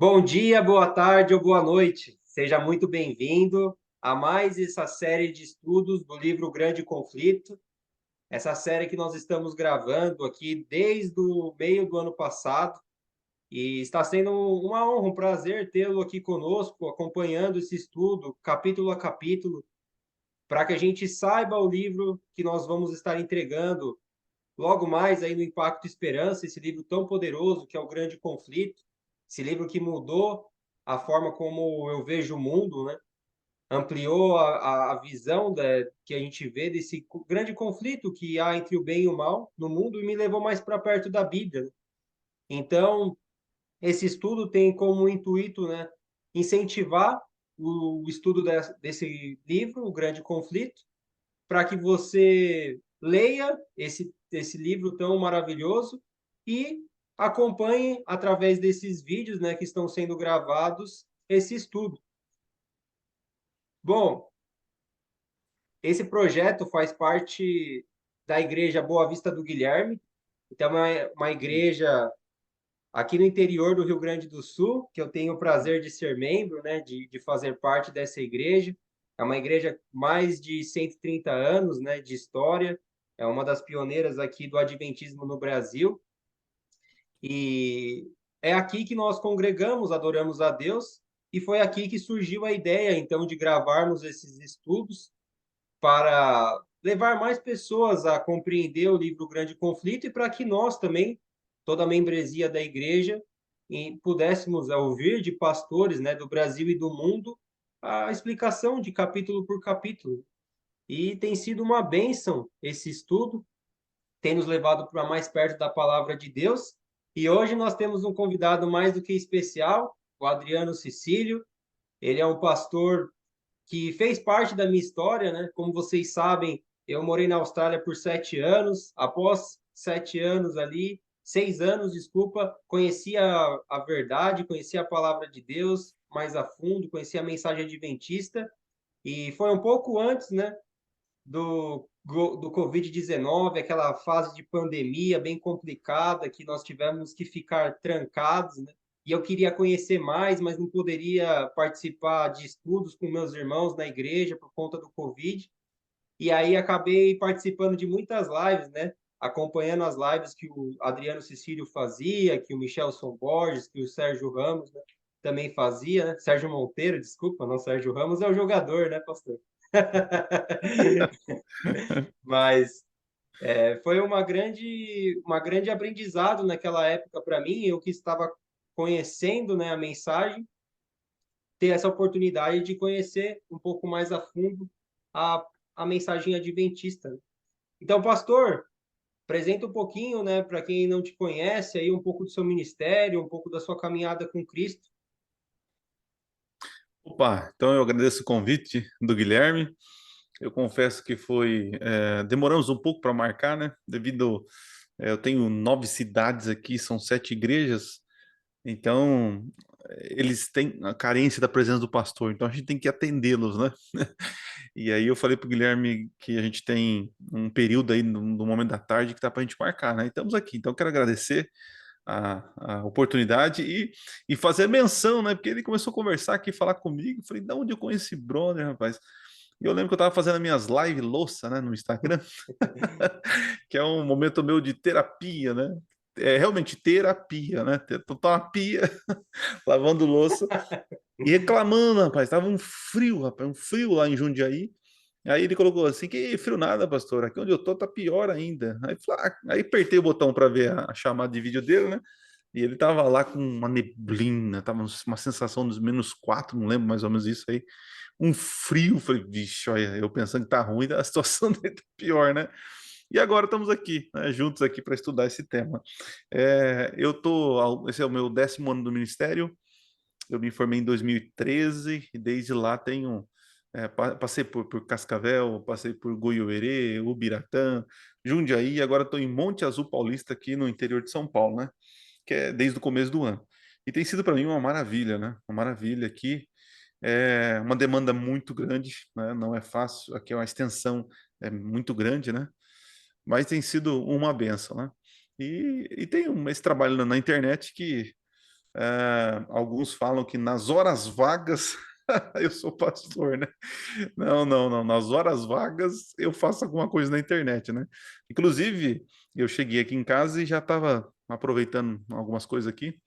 Bom dia, boa tarde ou boa noite. Seja muito bem-vindo a mais essa série de estudos do livro Grande Conflito. Essa série que nós estamos gravando aqui desde o meio do ano passado. E está sendo uma honra, um prazer tê-lo aqui conosco, acompanhando esse estudo, capítulo a capítulo, para que a gente saiba o livro que nós vamos estar entregando logo mais aí no Impacto Esperança, esse livro tão poderoso que é o Grande Conflito, esse livro que mudou a forma como eu vejo o mundo, né? Ampliou a visão que a gente vê desse grande conflito que há entre o bem e o mal no mundo e me levou mais para perto da Bíblia, né? Então, esse estudo tem como intuito, né, incentivar o estudo desse livro, O Grande Conflito, para que você leia esse livro tão maravilhoso e acompanhe através desses vídeos, né, que estão sendo gravados esse estudo. Bom, esse projeto faz parte da Igreja Boa Vista do Guilherme, então é uma igreja aqui no interior do Rio Grande do Sul, que eu tenho o prazer de ser membro, né, de fazer parte dessa igreja. É uma igreja mais de 130 anos, né, de história. É uma das pioneiras aqui do Adventismo no Brasil. E é aqui que nós congregamos, adoramos a Deus, e foi aqui que surgiu a ideia, então, de gravarmos esses estudos para levar mais pessoas a compreender o livro Grande Conflito e para que nós também, toda a membresia da igreja, pudéssemos ouvir de pastores, né, do Brasil e do mundo a explicação de capítulo por capítulo. E tem sido uma bênção esse estudo, tem nos levado para mais perto da palavra de Deus. E hoje nós temos um convidado mais do que especial, o Adriano Cecílio. Ele é um pastor que fez parte da minha história, né? Como vocês sabem, eu morei na Austrália por 7 anos. Após 7 anos ali, 6 anos, desculpa, conheci a verdade, conheci a palavra de Deus mais a fundo, conheci a mensagem adventista. E foi um pouco antes, né, do Covid-19, aquela fase de pandemia bem complicada que nós tivemos que ficar trancados, né? E eu queria conhecer mais, mas não poderia participar de estudos com meus irmãos na igreja por conta do Covid. E aí acabei participando de muitas lives, né? Acompanhando as lives que o Adriano Cecílio fazia, que o Michelson Borges, que o Sérgio Ramos, né, também fazia, né? Sérgio Monteiro, desculpa, não Sérgio Ramos é o jogador, né, pastor? Mas foi uma grande aprendizado naquela época para mim, eu que estava conhecendo, né, a mensagem, ter essa oportunidade de conhecer um pouco mais a fundo a, a mensagem adventista. Então, pastor, apresenta um pouquinho, né, para quem não te conhece, aí um pouco do seu ministério, um pouco da sua caminhada com Cristo. Opa, então eu agradeço o convite do Guilherme. Eu confesso que demoramos um pouco para marcar, né? Eu tenho 9 cidades aqui, são 7 igrejas, então eles têm a carência da presença do pastor, então a gente tem que atendê-los, né? E aí eu falei para o Guilherme que a gente tem um período aí no momento da tarde que dá para a gente marcar, né? E estamos aqui, então eu quero agradecer a oportunidade e fazer menção, né? Porque ele começou a conversar aqui, falar comigo. Eu falei, de onde eu conheço esse brother, rapaz? E eu lembro que eu tava fazendo as minhas lives louça, né, no Instagram, que é um momento meu de terapia, né? É realmente terapia, né? Tô uma pia lavando louça e reclamando, rapaz. Tava um frio, rapaz, um frio lá em Jundiaí. Aí ele colocou assim: que frio nada, pastor. Aqui onde eu tô tá pior ainda. Aí apertei o botão para ver a chamada de vídeo dele, né? E ele tava lá com uma neblina, tava uma sensação dos -4, não lembro mais ou menos isso aí. Um frio, falei, vixe, olha, eu pensando que tá ruim, a situação dele tá pior, né? E agora estamos aqui, né, juntos aqui para estudar esse tema. Esse é o meu 10º ano do ministério. Eu me formei em 2013 e desde lá passei por Cascavel, passei por Goiôerê, Ubiratã, Jundiaí, e agora estou em Monte Azul Paulista, aqui no interior de São Paulo, né? Que é desde o começo do ano. E tem sido para mim uma maravilha, né? Uma maravilha aqui. É uma demanda muito grande, né? Não é fácil. Aqui é uma extensão muito grande, né? Mas tem sido uma benção, né? E tem esse trabalho na internet que Alguns falam que nas horas vagas eu sou pastor, né? Não, não, não. Nas horas vagas eu faço alguma coisa na internet, né? Inclusive, eu cheguei aqui em casa e já estava aproveitando algumas coisas aqui.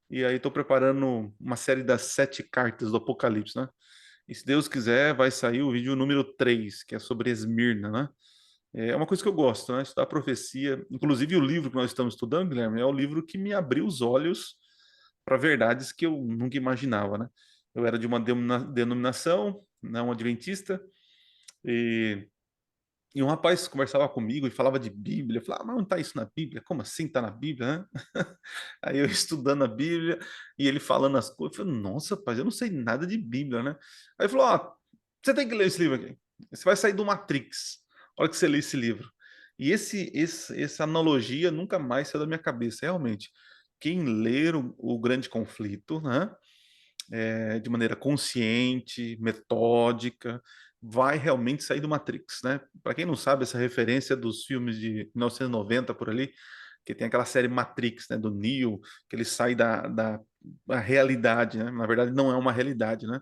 E aí estou preparando uma série das 7 cartas do Apocalipse, né? E se Deus quiser, vai sair o vídeo número 3, que é sobre Esmirna, né? É uma coisa que eu gosto, né? Estudar profecia. Inclusive, o livro que nós estamos estudando, Guilherme, é o livro que me abriu os olhos para verdades que eu nunca imaginava, né? Eu era de uma denominação, não adventista, e, e um rapaz conversava comigo e falava de Bíblia. Eu falava, mas não está isso na Bíblia? Como assim está na Bíblia, né? Aí eu estudando a Bíblia e ele falando as coisas, eu falei, nossa, rapaz, eu não sei nada de Bíblia, né? Aí ele falou, ó, você tem que ler esse livro aqui. Você vai sair do Matrix. A hora que você lê esse livro. E essa analogia nunca mais saiu da minha cabeça, realmente. Quem ler o Grande Conflito, né, de maneira consciente, metódica, vai realmente sair do Matrix, né? Para quem não sabe, essa referência dos filmes de 1990 por ali, que tem aquela série Matrix, né, do Neo, que ele sai da realidade, né? Na verdade, não é uma realidade, né?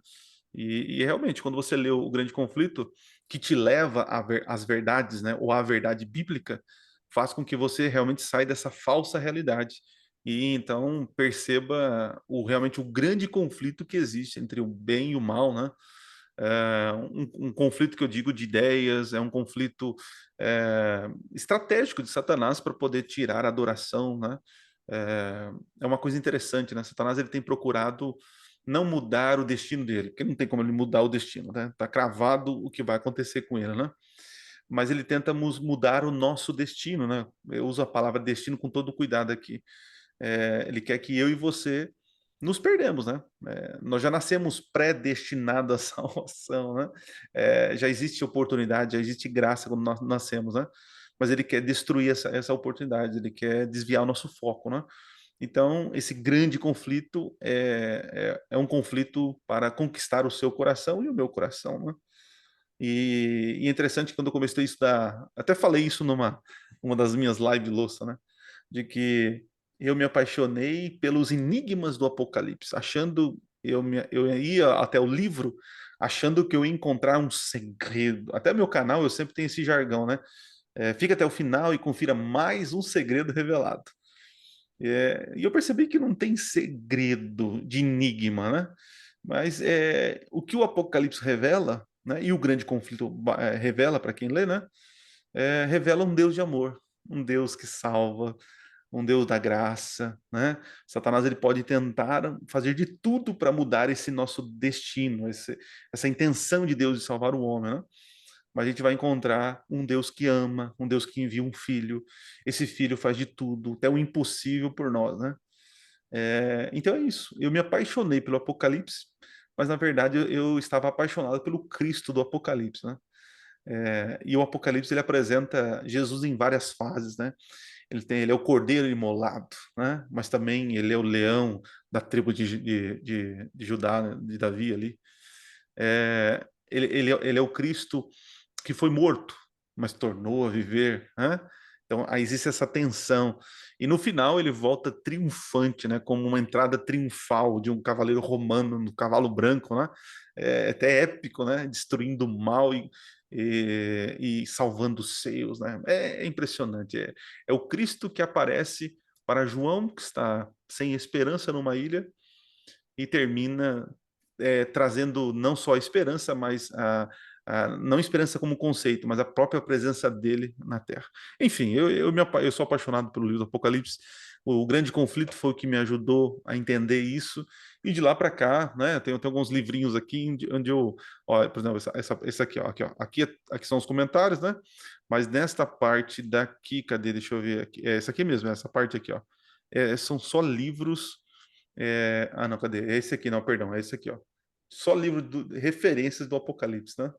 E realmente, quando você lê o Grande Conflito, que te leva às verdades, né, ou à verdade bíblica, faz com que você realmente saia dessa falsa realidade. E então perceba realmente o grande conflito que existe entre o bem e o mal, né? Um conflito que eu digo de ideias, é um conflito estratégico de Satanás para poder tirar a adoração, né? É uma coisa interessante, né? Satanás ele tem procurado não mudar o destino dele, porque não tem como ele mudar o destino, né? Tá cravado o que vai acontecer com ele, né? Mas ele tenta mudar o nosso destino, né? Eu uso a palavra destino com todo cuidado aqui. Ele quer que eu e você nos perdemos, né? Nós já nascemos predestinados à salvação, né? Já existe oportunidade, já existe graça quando nós nascemos, né? Mas ele quer destruir essa oportunidade, ele quer desviar o nosso foco, né? Então, esse grande conflito é um conflito para conquistar o seu coração e o meu coração, né? E é interessante que quando eu comecei a estudar, até falei isso uma das minhas live louça, né? De que eu me apaixonei pelos enigmas do Apocalipse, achando eu ia até o livro achando que eu ia encontrar um segredo. Até meu canal eu sempre tenho esse jargão, né? Fica até o final e confira mais um segredo revelado. E eu percebi que não tem segredo de enigma, né? Mas o que o Apocalipse revela, né? E o grande conflito revela para quem lê, né? Revela um Deus de amor, um Deus que salva, um Deus da graça, né? Satanás ele pode tentar fazer de tudo para mudar esse nosso destino, essa intenção de Deus de salvar o homem, né? Mas a gente vai encontrar um Deus que ama, um Deus que envia um filho. Esse filho faz de tudo, até o impossível por nós, né? Então é isso. Eu me apaixonei pelo Apocalipse, mas na verdade eu estava apaixonado pelo Cristo do Apocalipse, né? E o Apocalipse ele apresenta Jesus em várias fases, né? Ele é o cordeiro imolado, né? Mas também ele é o leão da tribo de Judá, né? De Davi ali. Ele é o Cristo que foi morto, mas tornou a viver, né? Então, aí existe essa tensão. E no final ele volta triunfante, né? Como uma entrada triunfal de um cavaleiro romano no cavalo branco, né? Até épico, né? Destruindo o mal e salvando os seus, né? É impressionante. É o Cristo que aparece para João, que está sem esperança numa ilha, e termina trazendo não só a esperança, mas não esperança como conceito, mas a própria presença dele na Terra. Enfim, eu sou apaixonado pelo livro do Apocalipse. O grande conflito foi o que me ajudou a entender isso. E de lá para cá, né, eu tenho alguns livrinhos aqui onde eu, ó, por exemplo, essa aqui, ó, aqui são os comentários, né? Mas nesta parte daqui, cadê? Deixa eu ver aqui. Essa aqui mesmo, essa parte aqui, ó. São só livros. Não, cadê? É esse aqui, não, perdão, é esse aqui, ó. Só livro referências do Apocalipse, né?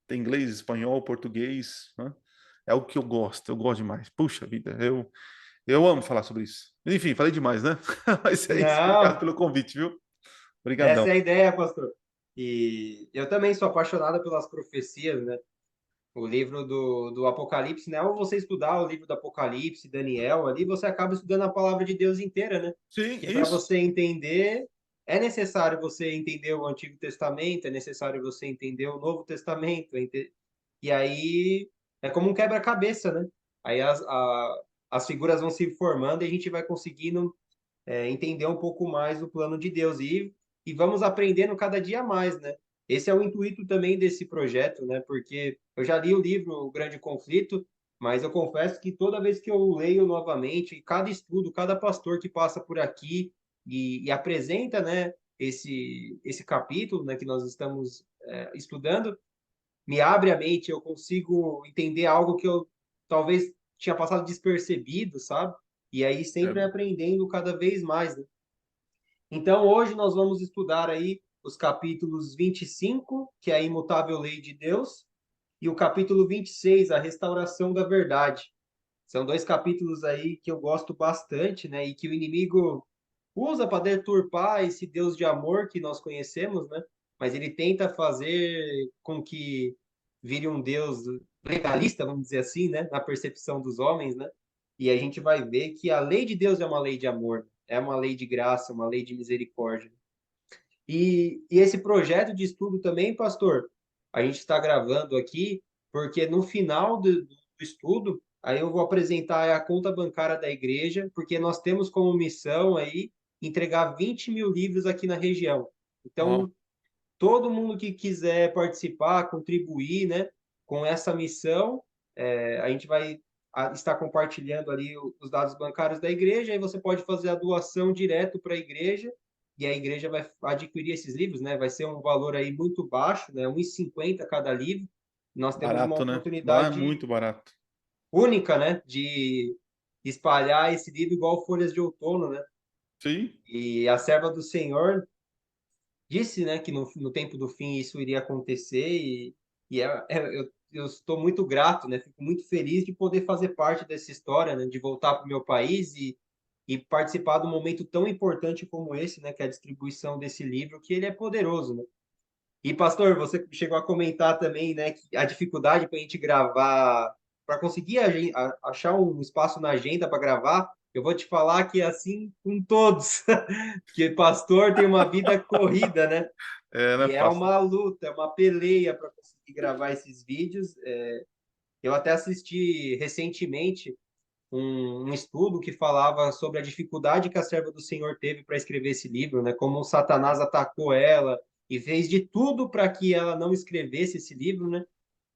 Tem inglês, espanhol, português, né? É algo que eu gosto demais. Puxa vida, eu amo falar sobre isso. Enfim, falei demais, né? Mas é isso, obrigado Não, pelo convite, viu? Obrigadão. essa é a ideia, pastor. E eu também sou apaixonado pelas profecias, né? O livro do Apocalipse, né? Ou você estudar o livro do Apocalipse, Daniel, ali você acaba estudando a palavra de Deus inteira, né? Sim, Que para isso. você entender, é necessário você entender o Antigo Testamento, é necessário você entender o Novo Testamento. E aí é como um quebra-cabeça, né? Aí as figuras vão se formando e a gente vai conseguindo entender um pouco mais o plano de Deus e vamos aprendendo cada dia mais, né? Esse é o intuito também desse projeto, né? Porque eu já li o livro O Grande Conflito, mas eu confesso que toda vez que eu leio novamente, cada estudo, cada pastor que passa por aqui e apresenta, né, esse capítulo, né, que nós estamos estudando, me abre a mente, eu consigo entender algo que eu talvez tinha passado despercebido, sabe? E aí É, sempre aprendendo cada vez mais, né? Então hoje nós vamos estudar aí os capítulos 25, que é a imutável lei de Deus, e o capítulo 26, a restauração da verdade. São dois capítulos aí que eu gosto bastante, né? E que o inimigo usa para deturpar esse Deus de amor que nós conhecemos, né? Mas ele tenta fazer com que vire um Deus legalista, vamos dizer assim, né? Na percepção dos homens, né? E a gente vai ver que a lei de Deus é uma lei de amor, é uma lei de graça, uma lei de misericórdia. E esse projeto de estudo também, pastor, a gente está gravando aqui, porque no final do estudo, aí eu vou apresentar a conta bancária da igreja, porque nós temos como missão aí entregar 20 mil livros aqui na região. ó, Então, todo mundo que quiser participar, contribuir, né, com essa missão, a gente vai estar compartilhando ali os dados bancários da igreja, e você pode fazer a doação direto para a igreja, e a igreja vai adquirir esses livros, né? Vai ser um valor aí muito baixo, né? 1,50 cada livro. Nós temos uma barato, né? Lá é oportunidade muito barato. única, né, de espalhar esse livro igual folhas de outono, né? Sim, E a serva do Senhor disse, né, que no tempo do fim isso iria acontecer eu estou muito grato, né, fico muito feliz de poder fazer parte dessa história, né, de voltar para o meu país e participar de um momento tão importante como esse, né, que é a distribuição desse livro, que ele é poderoso, né? E, pastor, você chegou a comentar também, né, que a dificuldade para a gente gravar, para conseguir achar um espaço na agenda para gravar, eu vou te falar que é assim com todos, porque pastor tem uma vida corrida, né? é, não é E é fácil. uma luta, é uma peleia para conseguir gravar esses vídeos. Eu até assisti recentemente um estudo que falava sobre a dificuldade que a serva do Senhor teve para escrever esse livro, né? Como o Satanás atacou ela e fez de tudo para que ela não escrevesse esse livro, né?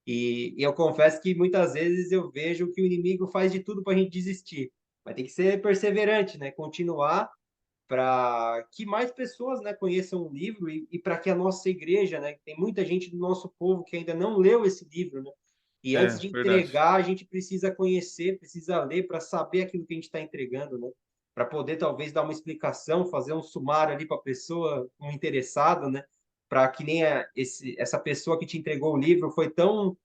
E eu confesso que muitas vezes eu vejo que o inimigo faz de tudo para a gente desistir. Mas tem que ser perseverante, né? Continuar para que mais pessoas, né, conheçam o livro e para que a nossa igreja, né, tem muita gente do nosso povo que ainda não leu esse livro, né? E antes É, de verdade. entregar, a gente precisa conhecer, precisa ler para saber aquilo que a gente está entregando, né? Para poder talvez dar uma explicação, fazer um sumário ali para a pessoa, um interessado, né? Para que nem essa pessoa que te entregou o livro foi tão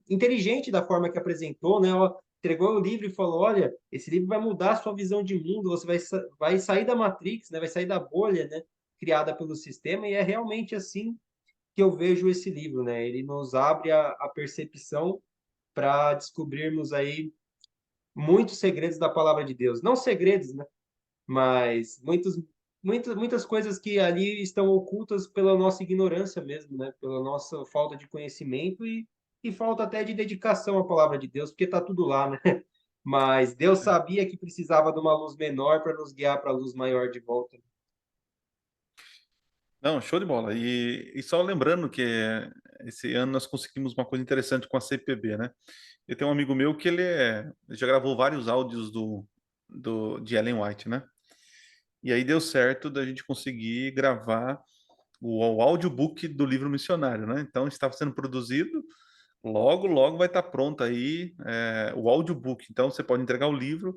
inteligente da forma que apresentou, né? Ela entregou o livro e falou: olha, esse livro vai mudar a sua visão de mundo, você vai sair da Matrix, né? Vai sair da bolha, né? Criada pelo sistema, e é realmente assim que eu vejo esse livro, né? Ele nos abre a percepção para descobrirmos aí muitos segredos da palavra de Deus. Não segredos, né? Mas muitas coisas que ali estão ocultas pela nossa ignorância mesmo, né? Pela nossa falta de conhecimento e falta até de dedicação à palavra de Deus, porque está tudo lá, né? Mas Deus É. sabia que precisava de uma luz menor para nos guiar para a luz maior de volta. Não, show de bola. E só lembrando que esse ano nós conseguimos uma coisa interessante com a CPB, né? Eu tenho um amigo meu que ele já gravou vários áudios de Ellen White, né? E aí deu certo da gente conseguir gravar o audiobook do livro missionário, né? Então estava sendo produzido, logo, logo vai estar pronto aí o audiobook. Então você pode entregar o livro,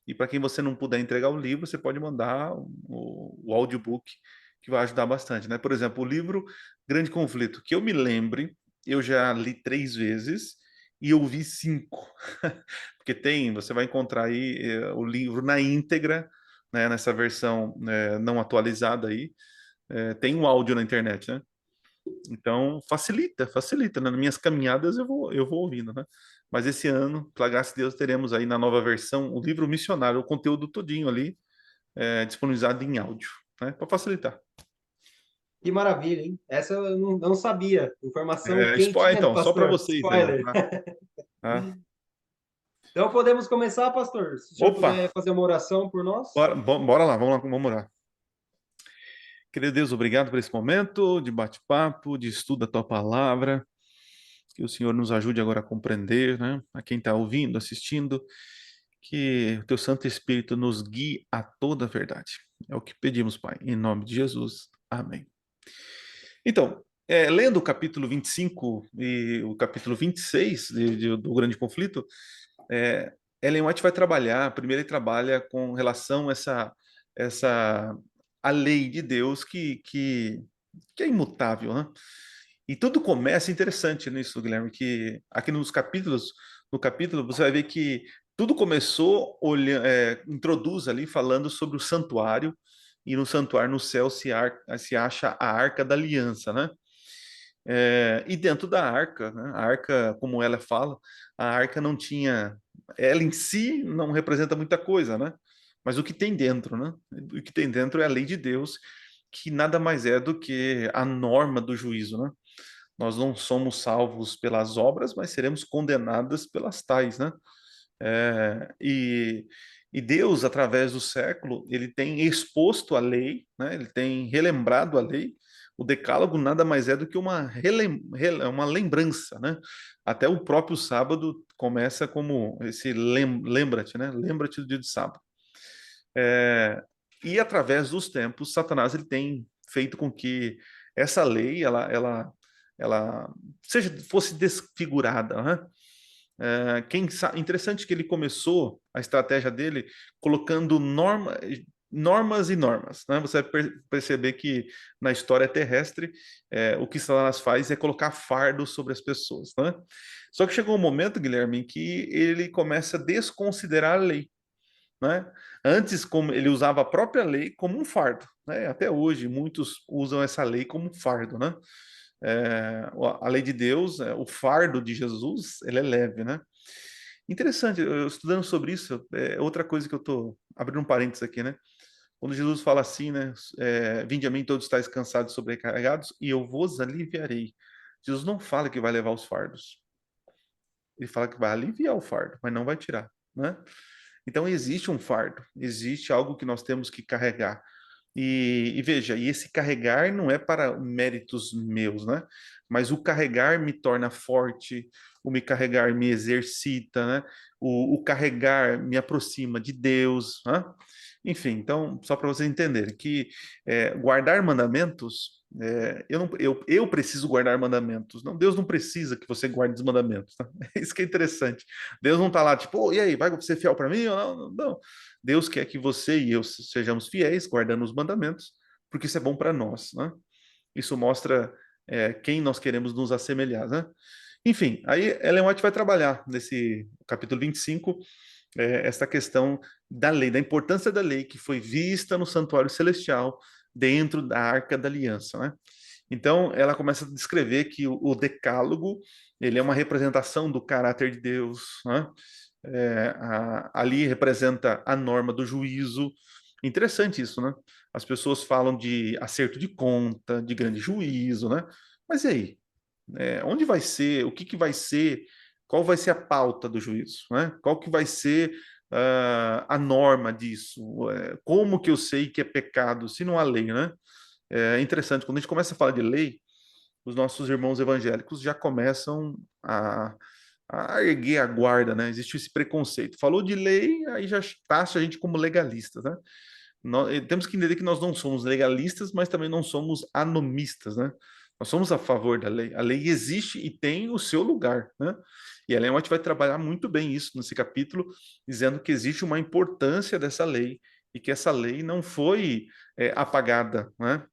e para quem você não puder entregar o livro, você pode mandar o audiobook, que vai ajudar bastante, né? Por exemplo, o livro Grande Conflito, que eu me lembre, eu já li 3 vezes e eu vi 5. Porque você vai encontrar aí o livro na íntegra, né, nessa versão não atualizada aí. Tem um áudio na internet, né? Então, facilita, né? Nas minhas caminhadas eu vou ouvindo, né? Mas esse ano, pela graça de Deus, teremos aí na nova versão o livro missionário, o conteúdo todinho ali, disponibilizado em áudio, né? Para facilitar. Que maravilha, hein? Essa eu não sabia. Informação quentinha do Então, só para pastor. vocês aí, Spoiler. tá? Tá? Então podemos começar, pastor? Se o senhor Opa, puder fazer uma oração por nós. bora lá, vamos orar. Querido Deus, obrigado por esse momento de bate-papo, de estudo da tua palavra. Que o Senhor nos ajude agora a compreender, né? A quem está ouvindo, assistindo, que o teu Santo Espírito nos guie a toda a verdade. É o que pedimos, Pai, em nome de Jesus. Amém. Então, lendo o capítulo 25 e o capítulo 26 do Grande Conflito, Ellen White vai trabalhar, primeiro ele trabalha com relação a essa a lei de Deus que é imutável, né? E tudo começa interessante nisso, Guilherme, que aqui no capítulo você vai ver que tudo começou introduz ali falando sobre o santuário, e no santuário no céu se acha a Arca da Aliança, né? E dentro da arca, né, a arca, como ela fala, a arca não tinha, ela em si não representa muita coisa, né? Mas o que tem dentro, né? O que tem dentro é a lei de Deus, que nada mais é do que a norma do juízo, né? Nós não somos salvos pelas obras, mas seremos condenados pelas tais, né? É, e, e Deus, através do século, ele tem exposto a lei, né? Ele tem relembrado a lei. O decálogo nada mais é do que uma lembrança, né? Até o próprio sábado começa como esse lembra-te, né? Lembra-te do dia de sábado. É, e através dos tempos, Satanás ele tem feito com que essa lei ela fosse desfigurada, né? Interessante que ele começou a estratégia dele colocando normas e normas, né? Você vai perceber que na história terrestre o que Satanás faz é colocar fardo sobre as pessoas, né? Só que chegou um momento, Guilherme, em que ele começa a desconsiderar a lei, né? Antes, como ele usava a própria lei como um fardo, né? Até hoje muitos usam essa lei como um fardo, né? A lei de Deus, o fardo de Jesus, ele é leve, né? Interessante, eu estudando sobre isso, outra coisa que eu estou abrindo um parênteses aqui, né? Quando Jesus fala assim, né? Vinde a mim todos estáis cansados e sobrecarregados, e eu vos aliviarei. Jesus não fala que vai levar os fardos. Ele fala que vai aliviar o fardo, mas não vai tirar, né? Então existe um fardo, existe algo que nós temos que carregar. E veja, e esse carregar não é para méritos meus, né? Mas o carregar me torna forte, o me carregar me exercita, né? O carregar me aproxima de Deus, né? Enfim, então, só para vocês entenderem que guardar mandamentos, eu preciso guardar mandamentos. Não, Deus não precisa que você guarde os mandamentos. Tá? Isso que é interessante. Deus não está lá, tipo, oh, e aí, vai ser fiel para mim ou não? Não. Deus quer que você e eu sejamos fiéis, guardando os mandamentos, porque isso é bom para nós, né? Isso mostra quem nós queremos nos assemelhar, né? Enfim, aí Ellen White vai trabalhar nesse capítulo 25 essa questão da lei, da importância da lei que foi vista no santuário celestial dentro da Arca da Aliança, né? Então, ela começa a descrever que o decálogo, ele é uma representação do caráter de Deus, né? Ali representa a norma do juízo. Interessante isso, né? As pessoas falam de acerto de conta, de grande juízo, né? Mas e aí? Onde vai ser? O que que vai ser? Qual vai ser a pauta do juízo, né? Qual que vai ser a norma disso? Como que eu sei que é pecado se não há lei, né? É interessante, quando a gente começa a falar de lei, os nossos irmãos evangélicos já começam a erguer a guarda, né? Existe esse preconceito. Falou de lei, aí já taxa a gente como legalistas, né? Temos que entender que nós não somos legalistas, mas também não somos anomistas, né? Nós somos a favor da lei. A lei existe e tem o seu lugar, né? E a Ellen White vai trabalhar muito bem isso nesse capítulo, dizendo que existe uma importância dessa lei e que essa lei não foi apagada, né?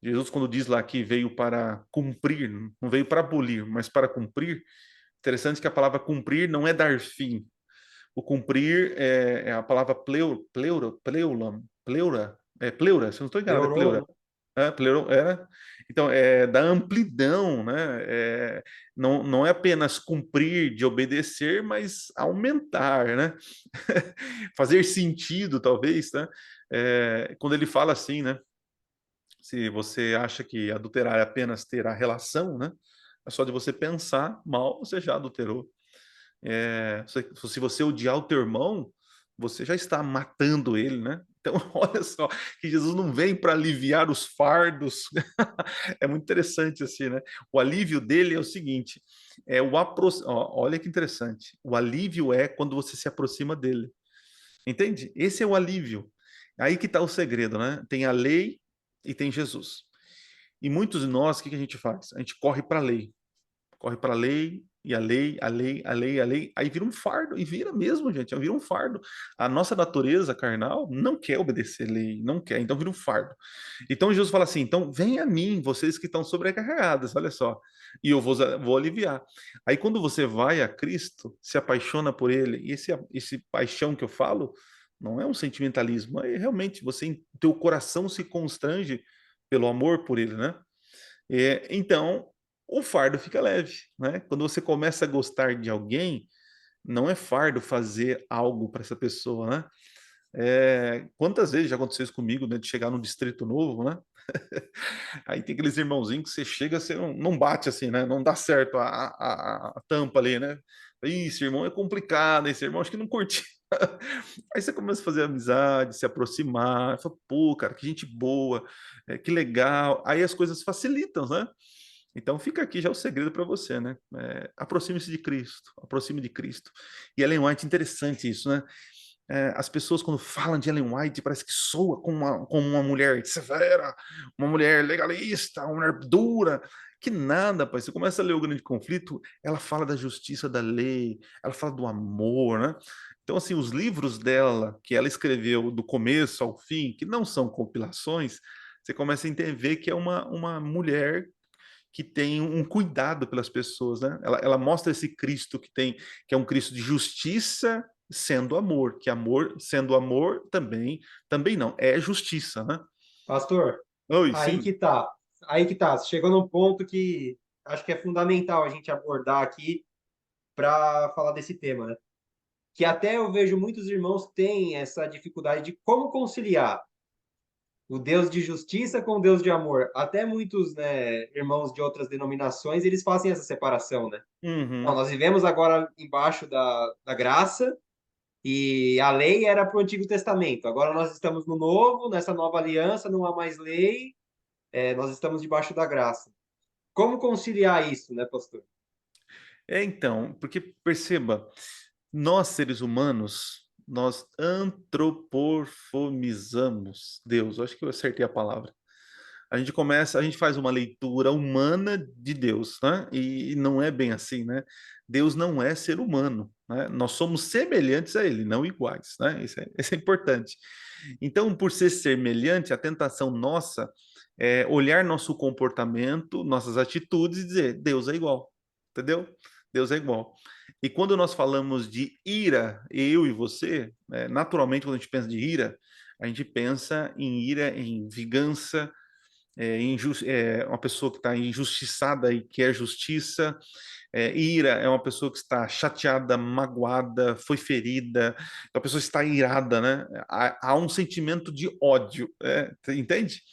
Jesus, quando diz lá que veio para cumprir, não veio para abolir, mas para cumprir, interessante que a palavra cumprir não é dar fim. O cumprir é a palavra pleura, se eu não estou enganado, é pleura. Neurônio. Era. Então, é da amplidão, né? Não é apenas cumprir de obedecer, mas aumentar, né? Fazer sentido, talvez, né? Quando ele fala assim, né? Se você acha que adulterar é apenas ter a relação, né? É só de você pensar mal, você já adulterou. Se você odiar o teu irmão, você já está matando ele, né? Então, olha só, que Jesus não vem para aliviar os fardos. É muito interessante assim, né? O alívio dele é o seguinte: olha que interessante. O alívio é quando você se aproxima dele. Entende? Esse é o alívio. Aí que está o segredo, né? Tem a lei e tem Jesus. E muitos de nós, o que a gente faz? A gente corre para a lei. Corre para a lei, e a lei, a lei, a lei, a lei. Aí vira um fardo, e vira mesmo, gente. Vira um fardo. A nossa natureza carnal não quer obedecer a lei, não quer, então vira um fardo. Então Jesus fala assim: então vem a mim, vocês que estão sobrecarregadas, olha só, e eu vou aliviar. Aí quando você vai a Cristo, se apaixona por Ele, e esse paixão que eu falo, não é um sentimentalismo, é realmente teu coração se constrange pelo amor por Ele, né? Então, o fardo fica leve, né? Quando você começa a gostar de alguém, não é fardo fazer algo para essa pessoa, né? Quantas vezes já aconteceu isso comigo, né? De chegar num distrito novo, né? Aí tem aqueles irmãozinhos que você chega, você não bate assim, né? Não dá certo a tampa ali, né? Ih, esse irmão é complicado, esse irmão acho que não curte. Aí você começa a fazer amizade, se aproximar, fala, pô, cara, que gente boa, que legal. Aí as coisas facilitam, né? Então fica aqui já o segredo para você, né? Aproxime-se de Cristo, aproxime de Cristo. E Ellen White, interessante isso, né? As pessoas quando falam de Ellen White parece que soa como uma mulher severa, uma mulher legalista, uma mulher dura. Que nada, pai. Você começa a ler o Grande Conflito, ela fala da justiça da lei, ela fala do amor, né? Então, assim, os livros dela, que ela escreveu do começo ao fim, que não são compilações, você começa a entender que é uma mulher que tem um cuidado pelas pessoas, né? Ela mostra esse Cristo que é um Cristo de justiça sendo amor, que amor sendo amor também não, é justiça, né? Pastor, Oi, aí sim. que tá. Aí que tá. Você chegou num ponto que acho que é fundamental a gente abordar aqui para falar desse tema, né? Que até eu vejo muitos irmãos têm essa dificuldade de como conciliar o Deus de justiça com o Deus de amor. Até muitos, né, irmãos de outras denominações, eles fazem essa separação, né? Não, Uhum. nós vivemos agora embaixo da graça e a lei era para o Antigo Testamento. Agora nós estamos no Novo, nessa nova aliança, não há mais lei, nós estamos debaixo da graça. Como conciliar isso, né, pastor? Então, porque perceba, nós seres humanos, nós antropomorfizamos Deus. Eu acho que eu acertei a palavra. A gente faz uma leitura humana de Deus, né? E não é bem assim, né? Deus não é ser humano, né? Nós somos semelhantes a Ele, não iguais, né? Isso é importante. Então, por ser semelhante, a tentação nossa é olhar nosso comportamento, nossas atitudes e dizer, Deus é igual, entendeu? Deus é igual. E quando nós falamos de ira, eu e você, naturalmente, quando a gente pensa de ira, a gente pensa em ira, em vingança, uma pessoa que está injustiçada e quer justiça. Ira é uma pessoa que está chateada, magoada, foi ferida, então a pessoa está irada, né? Há um sentimento de ódio, entende?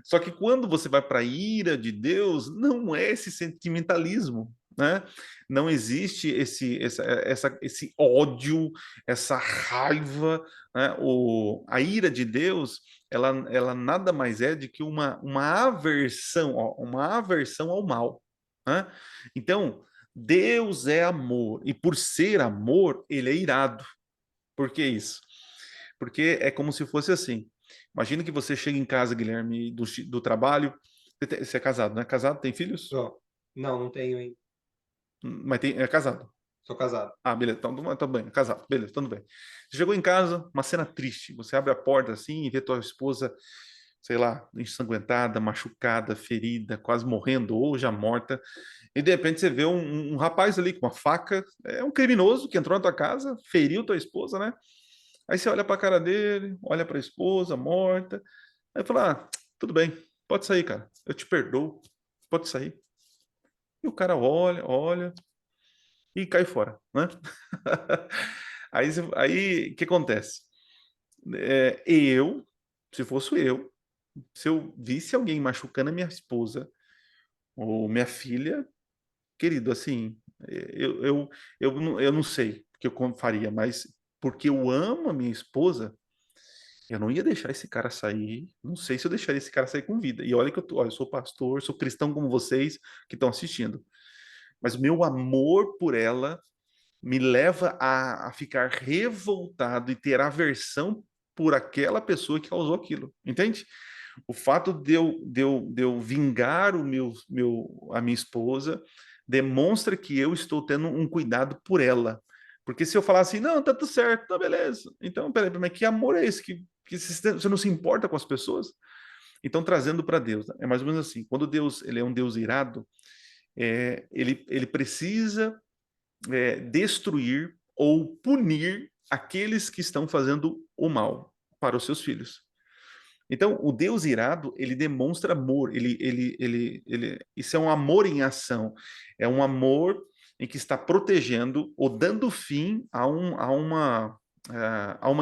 Só que quando você vai para a ira de Deus, não é esse sentimentalismo, né? Não existe esse ódio, essa raiva, né? A ira de Deus, ela nada mais é de que uma aversão, ó, uma aversão ao mal, né? Então, Deus é amor, e por ser amor, ele é irado. Por que isso? Porque é como se fosse assim. Imagina que você chega em casa, Guilherme, do trabalho. Você é casado, né? Casado, tem filhos? Ó, não, não tenho, hein? Mas é casado. Sou casado. Ah, beleza, então tá bem, é casado, beleza, tudo bem. Você chegou em casa, uma cena triste. Você abre a porta assim e vê tua esposa, sei lá, ensanguentada, machucada, ferida, quase morrendo ou já morta. E de repente você vê um rapaz ali com uma faca, é um criminoso que entrou na tua casa, feriu tua esposa, né? Aí você olha para a cara dele, olha para a esposa morta, aí fala: ah, tudo bem, pode sair, cara, eu te perdoo, pode sair. E o cara olha, olha e cai fora, né? Aí, o que acontece? Se fosse eu, se eu visse alguém machucando a minha esposa ou minha filha, querido, assim, eu não sei o que eu faria, mas porque eu amo a minha esposa, eu não ia deixar esse cara sair. Não sei se eu deixaria esse cara sair com vida. E olha que olha, eu sou pastor, sou cristão como vocês que estão assistindo. Mas o meu amor por ela me leva a ficar revoltado e ter aversão por aquela pessoa que causou aquilo. Entende? O fato de eu vingar a minha esposa demonstra que eu estou tendo um cuidado por ela. Porque se eu falar assim, não, tá tudo certo, tá beleza. Então, peraí, mas que amor é esse? Que você não se importa com as pessoas? Então, trazendo para Deus, é mais ou menos assim. Quando Deus ele é um Deus irado, ele precisa destruir ou punir aqueles que estão fazendo o mal para os seus filhos. Então, o Deus irado, ele demonstra amor, isso é um amor em ação, é um amor em que está protegendo ou dando fim a uma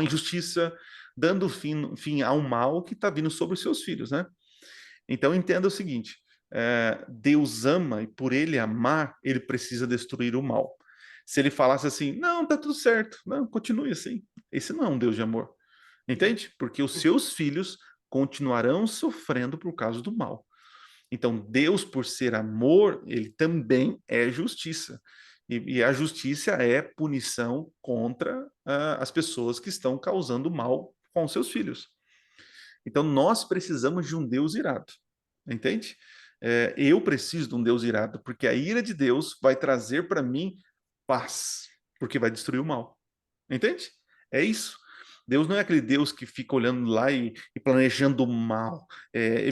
injustiça, dando fim a um mal que está vindo sobre os seus filhos, né? Então, entenda o seguinte, Deus ama e por ele amar, ele precisa destruir o mal. Se ele falasse assim, não, tá tudo certo, não, continue assim, esse não é um Deus de amor. Entende? Porque os seus filhos continuarão sofrendo por causa do mal. Então, Deus, por ser amor, ele também é justiça. E a justiça é punição contra as pessoas que estão causando mal com seus filhos. Então, nós precisamos de um Deus irado. Entende? Eu preciso de um Deus irado, porque a ira de Deus vai trazer para mim paz, porque vai destruir o mal. Entende? É isso. Deus não é aquele Deus que fica olhando lá e planejando o mal,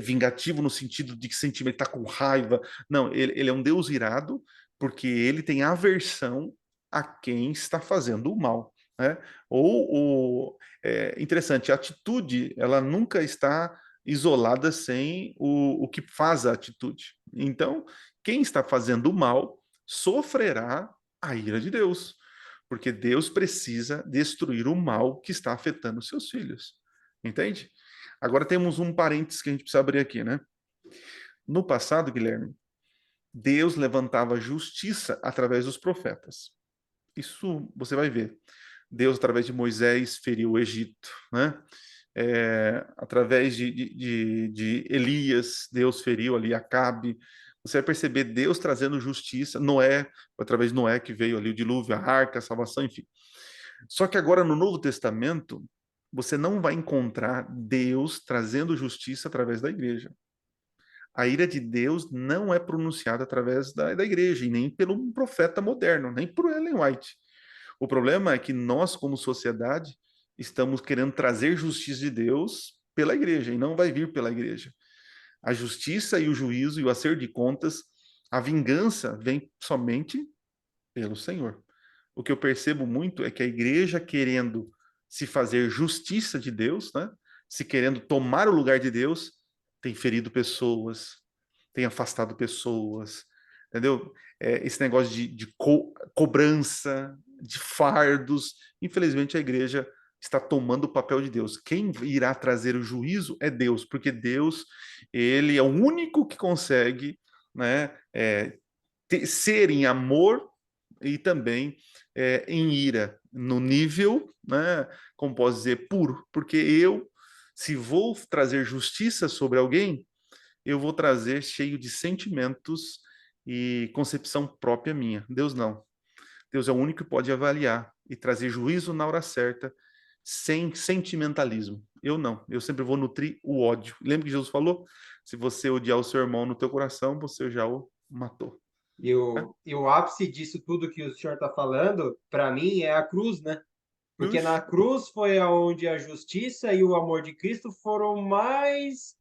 vingativo no sentido de que sentimento está com raiva. Não, ele é um Deus irado porque ele tem aversão a quem está fazendo o mal. Né? Interessante, a atitude ela nunca está isolada sem o que faz a atitude. Então, quem está fazendo o mal sofrerá a ira de Deus porque Deus precisa destruir o mal que está afetando seus filhos. Entende? Agora temos um parênteses que a gente precisa abrir aqui, né? No passado, Guilherme, Deus levantava justiça através dos profetas. Isso você vai ver. Deus, através de Moisés, feriu o Egito, né? Através de Elias, Deus feriu ali Acabe. Você vai perceber Deus trazendo justiça, Noé, através de Noé que veio ali o dilúvio, a arca, a salvação, enfim. Só que agora no Novo Testamento, você não vai encontrar Deus trazendo justiça através da igreja. A ira de Deus não é pronunciada através da igreja, e nem pelo profeta moderno, nem por Ellen White. O problema é que nós, como sociedade, estamos querendo trazer justiça de Deus pela igreja, e não vai vir pela igreja. A justiça e o juízo e o acerto de contas, a vingança vem somente pelo Senhor. O que eu percebo muito é que a igreja querendo se fazer justiça de Deus, né? Se querendo tomar o lugar de Deus, tem ferido pessoas, tem afastado pessoas, entendeu? Esse negócio de cobrança, de fardos. Infelizmente, a igreja está tomando o papel de Deus. Quem irá trazer o juízo é Deus, porque Deus, ele é o único que consegue, né, ser em amor e também em ira, no nível, né, como posso dizer, puro, porque se vou trazer justiça sobre alguém, eu vou trazer cheio de sentimentos e concepção própria minha. Deus não. Deus é o único que pode avaliar e trazer juízo na hora certa, sem sentimentalismo. Eu não. Eu sempre vou nutrir o ódio. Lembra que Jesus falou? Se você odiar o seu irmão no teu coração, você já o matou. E o ápice disso tudo que o senhor está falando, para mim, é a cruz, né? Porque Ux, na cruz foi onde a justiça e o amor de Cristo foram mais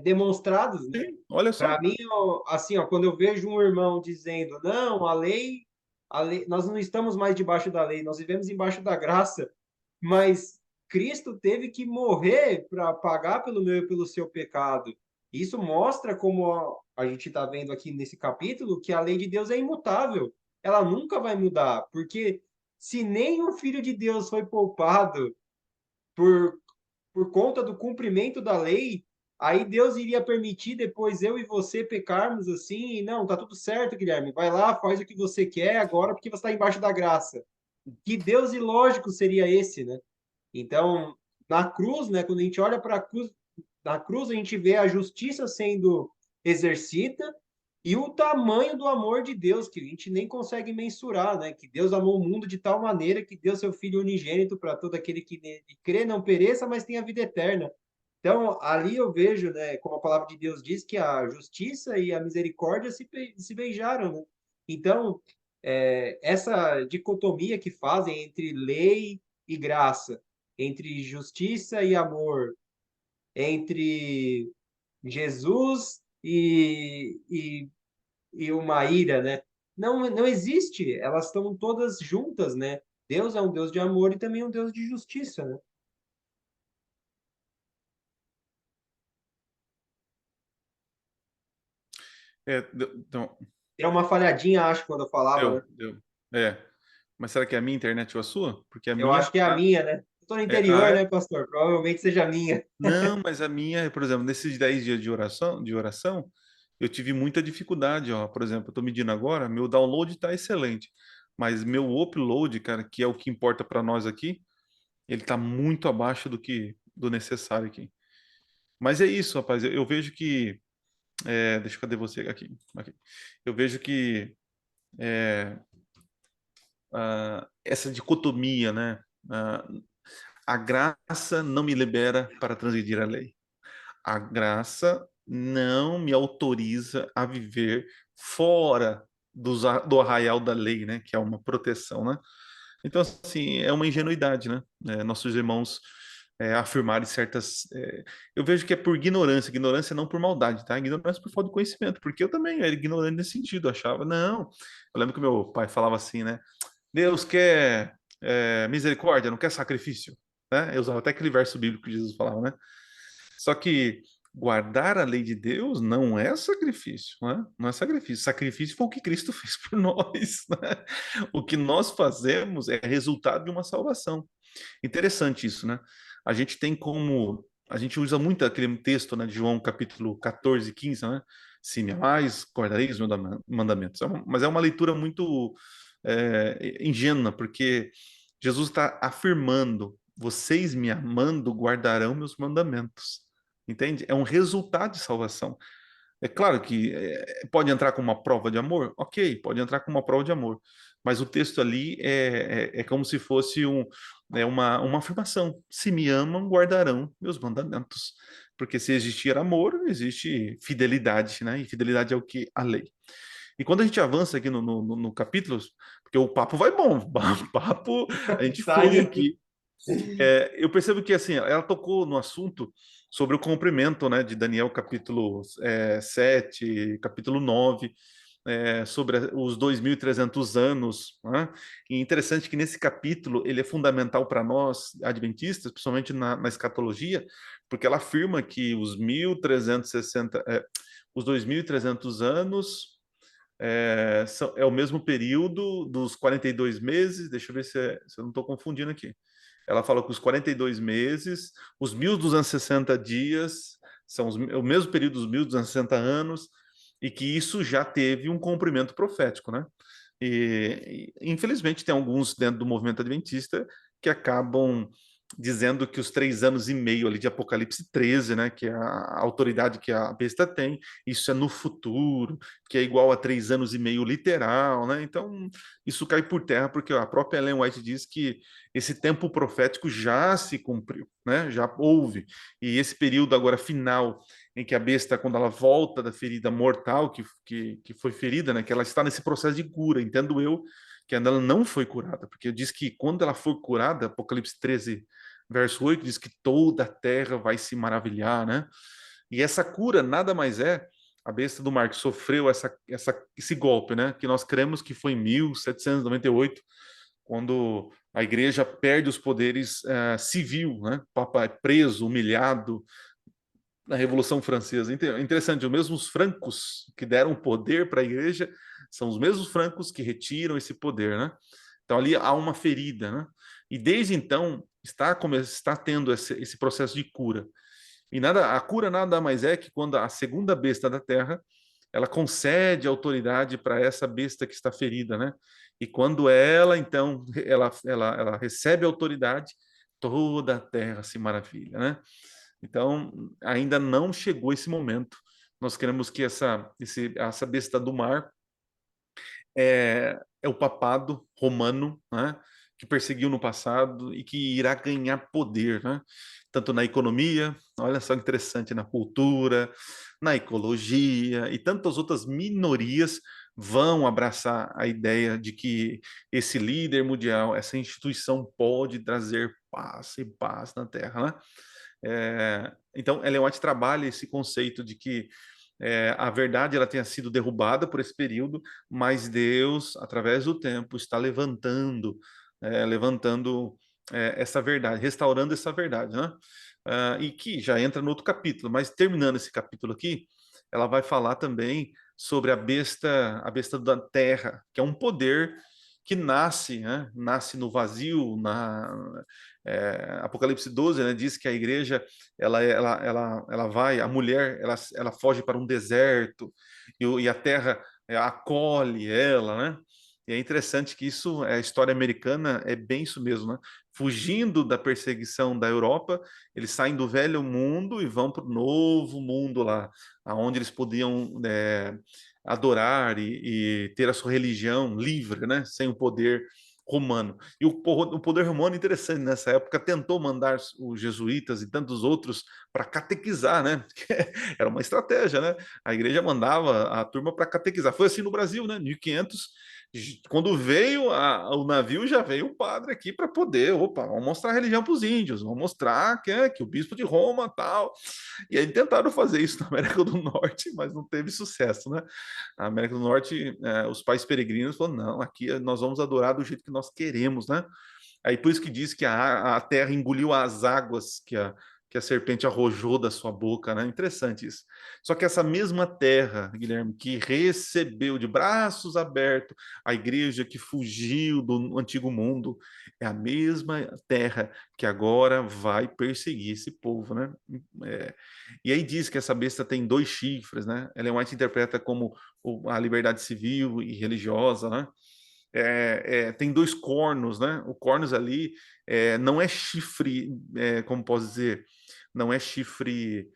demonstrados, né? sim, olha Para só. mim, ó, assim, ó, quando eu vejo um irmão dizendo, não, a lei, nós não estamos mais debaixo da lei, nós vivemos embaixo da graça, mas Cristo teve que morrer para pagar pelo meu e pelo seu pecado. Isso mostra como a gente está vendo aqui nesse capítulo que a lei de Deus é imutável. Ela nunca vai mudar, porque se nem o Filho de Deus foi poupado por, por conta do cumprimento da lei, aí Deus iria permitir depois eu e você pecarmos assim, e não, tá tudo certo, Guilherme, vai lá, faz o que você quer agora, porque você está embaixo da graça. Que Deus ilógico seria esse, né? Então, na cruz, né, quando a gente olha para a cruz, na cruz a gente vê a justiça sendo exercida e o tamanho do amor de Deus, que a gente nem consegue mensurar, né? Que Deus amou o mundo de tal maneira que deu seu Filho unigênito para todo aquele que nele crê não pereça, mas tenha vida eterna. Então, ali eu vejo, né, como a palavra de Deus diz, que a justiça e a misericórdia se beijaram, né? Então, essa dicotomia que fazem entre lei e graça, entre justiça e amor, entre Jesus e uma ira, né? Não existe. Elas estão todas juntas, né? Deus é um Deus de amor e também um Deus de justiça, né? Então, Tem uma falhadinha, acho, quando eu falava, né? deu. É. Mas será que é a minha internet ou a sua? Porque a Eu minha acho que é a tá. minha, né? Eu tô no Ah, interior, é? né, pastor? Provavelmente seja a minha. Não, mas a minha, por exemplo, nesses 10 dias de oração, eu tive muita dificuldade, ó. Por exemplo, eu tô medindo agora, meu download tá excelente, mas meu upload, cara, que é o que importa para nós aqui, ele tá muito abaixo do necessário aqui. Mas é isso, rapaz. Eu vejo que, deixa eu cadê você aqui. Eu vejo que essa dicotomia, né? Ah, a graça não me libera para transgredir a lei. A graça não me autoriza a viver fora do arraial da lei, né? Que é uma proteção, né? Então, assim, é uma ingenuidade, né? Nossos irmãos afirmarem certas. Eu vejo que é por ignorância, ignorância não por maldade, tá? Ignorância por falta de conhecimento, porque eu também era ignorante nesse sentido, achava, não. Eu lembro que meu pai falava assim, né? Deus quer misericórdia, não quer sacrifício, né? Eu usava até aquele verso bíblico que Jesus falava, né? Só que guardar a lei de Deus não é sacrifício, né? Não é sacrifício. Sacrifício foi o que Cristo fez por nós, né? O que nós fazemos é resultado de uma salvação. Interessante isso, né? A gente tem como. A gente usa muito aquele texto, né, de João capítulo 14, 15, né? Se me amais, guardareis os meus mandamentos. Mas é uma leitura muito ingênua, porque Jesus está afirmando: vocês me amando guardarão meus mandamentos. Entende? É um resultado de salvação. É claro que pode entrar com uma prova de amor? Ok, pode entrar com uma prova de amor. Mas o texto ali é como se fosse uma afirmação. Se me amam, guardarão meus mandamentos. Porque se existir amor, existe fidelidade, né? E fidelidade é o que? A lei. E quando a gente avança aqui no capítulo, porque o papo vai bom, o papo, a gente Tá flui aí. aqui. Eu percebo que assim, ela tocou no assunto sobre o cumprimento, né, de Daniel capítulo 7, capítulo 9, sobre os 2.300 anos, né? E interessante que nesse capítulo ele é fundamental para nós, adventistas, principalmente na escatologia, porque ela afirma que os 1.360, os 2.300 anos é o mesmo período dos 42 meses, deixa eu ver se eu não estou confundindo aqui. Ela fala que os 42 meses, os 1.260 dias, são o mesmo período dos 1.260 anos, e que isso já teve um cumprimento profético, né? Infelizmente, tem alguns dentro do movimento adventista que acabam dizendo que os 3 anos e meio ali de Apocalipse 13, né, que é a autoridade que a besta tem, isso é no futuro, que é igual a 3 anos e meio literal, né? Então, isso cai por terra, porque a própria Ellen White diz que esse tempo profético já se cumpriu, né? Já houve. E esse período agora final, em que a besta, quando ela volta da ferida mortal que foi ferida, né? Que ela está nesse processo de cura, entendo eu, que ela não foi curada, porque diz que quando ela for curada, Apocalipse 13, verso 8, diz que toda a terra vai se maravilhar, né? E essa cura nada mais é a besta do mar que sofreu esse golpe, né? Que nós cremos que foi em 1798, quando a igreja perde os poderes civil, né? O Papa é preso, humilhado, na Revolução Francesa. Interessante, os mesmos francos que deram poder para a igreja são os mesmos francos que retiram esse poder, né? Então ali há uma ferida, né? E desde então está tendo esse processo de cura. E a cura nada mais é que quando a segunda besta da terra, ela concede autoridade para essa besta que está ferida, né? E quando ela, então, ela recebe autoridade, toda a terra se maravilha, né? Então, ainda não chegou esse momento. Nós queremos que essa besta do mar é o papado romano, né? Que perseguiu no passado e que irá ganhar poder, né? Tanto na economia, olha só que interessante, na cultura, na ecologia e tantas outras minorias vão abraçar a ideia de que esse líder mundial, essa instituição pode trazer paz e paz na Terra, né? Então, Ellen White trabalha esse conceito de que a verdade ela tenha sido derrubada por esse período, mas Deus, através do tempo, está levantando essa verdade, restaurando essa verdade, né? E que já entra no outro capítulo, mas terminando esse capítulo aqui, ela vai falar também sobre a besta da terra, que é um poder que nasce, né? Nasce no vazio, Apocalipse 12, né, diz que a igreja ela vai, a mulher ela foge para um deserto e a terra acolhe ela, né? E é interessante que isso, a história americana é bem isso mesmo, né? Fugindo da perseguição da Europa, eles saem do velho mundo e vão para o novo mundo lá, aonde eles podiam adorar e ter a sua religião livre, né? Sem o poder romano. E o poder romano, interessante, nessa época tentou mandar os jesuítas e tantos outros para catequizar, né? Era uma estratégia, né? A igreja mandava a turma para catequizar. Foi assim no Brasil, né? 1500, quando veio o navio, já veio o padre aqui para poder, opa, vamos mostrar a religião para os índios, vamos mostrar que o bispo de Roma tal. E aí tentaram fazer isso na América do Norte, mas não teve sucesso, né? A América do Norte, os pais peregrinos falaram, não, aqui nós vamos adorar do jeito que nós queremos, né? Aí por isso que diz que a terra engoliu as águas que a serpente arrojou da sua boca, né? Interessante isso. Só que essa mesma terra, Guilherme, que recebeu de braços abertos a igreja que fugiu do antigo mundo, é a mesma terra que agora vai perseguir esse povo, né? É, e aí diz que essa besta tem dois chifres, né? Ellen White interpreta como a liberdade civil e religiosa, né? Tem dois cornos, né? O cornos ali não é chifre, como posso dizer, não é chifre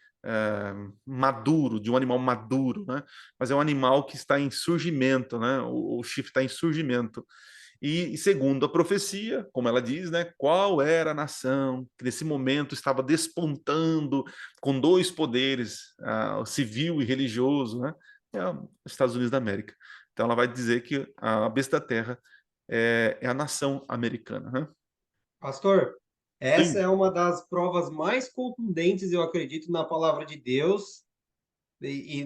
maduro, de um animal maduro, né? Mas é um animal que está em surgimento, né? O chifre está em surgimento. E segundo a profecia, como ela diz, né, qual era a nação que nesse momento estava despontando com dois poderes, civil e religioso, né? É os Estados Unidos da América. Então ela vai dizer que a besta da terra é a nação americana, né? Pastor, essa Sim, é uma das provas mais contundentes, eu acredito, na palavra de Deus e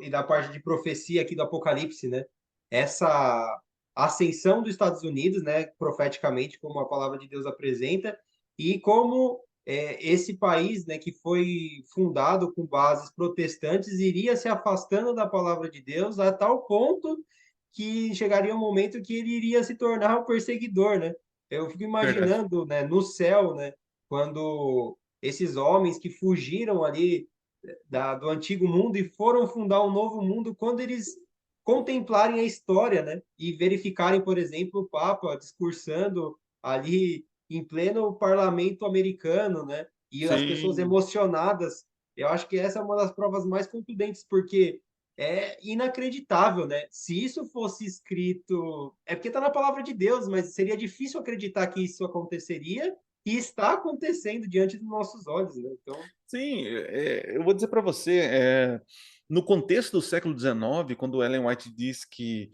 da parte de profecia aqui do Apocalipse, né? Essa ascensão dos Estados Unidos, né, profeticamente, como a palavra de Deus apresenta, e como esse país, né, que foi fundado com bases protestantes, iria se afastando da palavra de Deus a tal ponto que chegaria um momento que ele iria se tornar o perseguidor, né? Eu fico verdade. imaginando, né, no céu, né, quando esses homens que fugiram ali do antigo mundo e foram fundar um novo mundo, quando eles contemplarem a história, né? E verificarem, por exemplo, o Papa discursando ali em pleno parlamento americano, né? E as pessoas Sim, emocionadas. Eu acho que essa é uma das provas mais contundentes, porque é inacreditável, né? Se isso fosse escrito, é porque está na palavra de Deus, mas seria difícil acreditar que isso aconteceria e está acontecendo diante dos nossos olhos, né? Então, sim, eu vou dizer para você, no contexto do século XIX, quando Ellen White diz que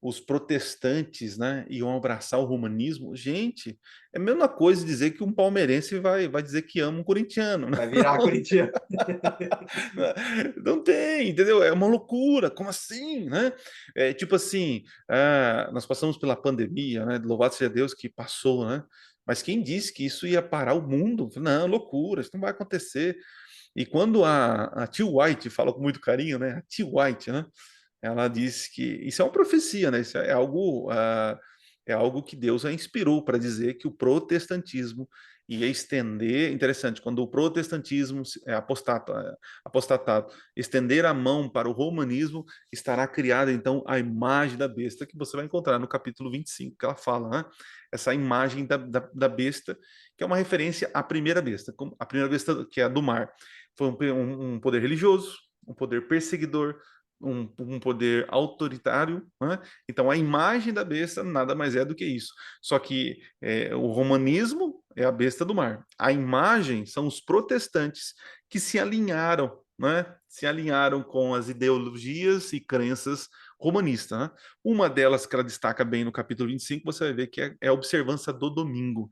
os protestantes, né, iam abraçar o humanismo, gente, é a mesma coisa dizer que um palmeirense vai dizer que ama um corintiano, né? vai virar corintiano. Não tem, entendeu? É uma loucura, como assim, né? Tipo assim, nós passamos pela pandemia, né? Louvado seja Deus que passou, né? Mas quem disse que isso ia parar o mundo? Não, loucura, isso não vai acontecer. E quando a T. White fala com muito carinho, né? A T. White, né? Ela diz que isso é uma profecia, né? Isso é algo que Deus a inspirou para dizer que o protestantismo ia estender. Interessante, quando o protestantismo é apostatado, estender a mão para o romanismo, estará criada então a imagem da besta, que você vai encontrar no capítulo 25, que ela fala, né? Essa imagem da besta, que é uma referência à primeira besta, a primeira besta que é a do mar. Foi um poder religioso, um poder perseguidor, um poder autoritário, né? Então a imagem da besta nada mais é do que isso. Só que o romanismo é a besta do mar. A imagem são os protestantes que se alinharam, né? Se alinharam com as ideologias e crenças romanistas, né? Uma delas que ela destaca bem no capítulo 25, você vai ver que é a observância do domingo.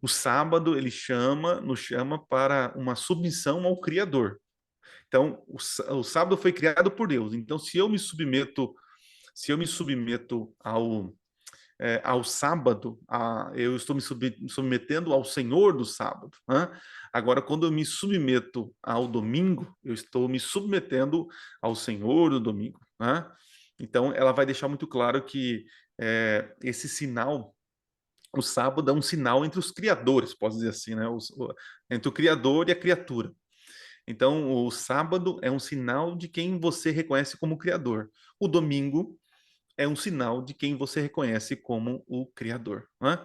O sábado ele nos chama para uma submissão ao Criador. Então, o sábado foi criado por Deus. Então, se eu me submeto ao sábado, eu estou me submetendo ao Senhor do sábado, né? Agora, quando eu me submeto ao domingo, eu estou me submetendo ao Senhor do domingo, né? Então, ela vai deixar muito claro que esse sinal, o sábado é um sinal entre os criadores, posso dizer assim, né? Entre o Criador e a criatura. Então, o sábado é um sinal de quem você reconhece como Criador. O domingo é um sinal de quem você reconhece como o Criador, né?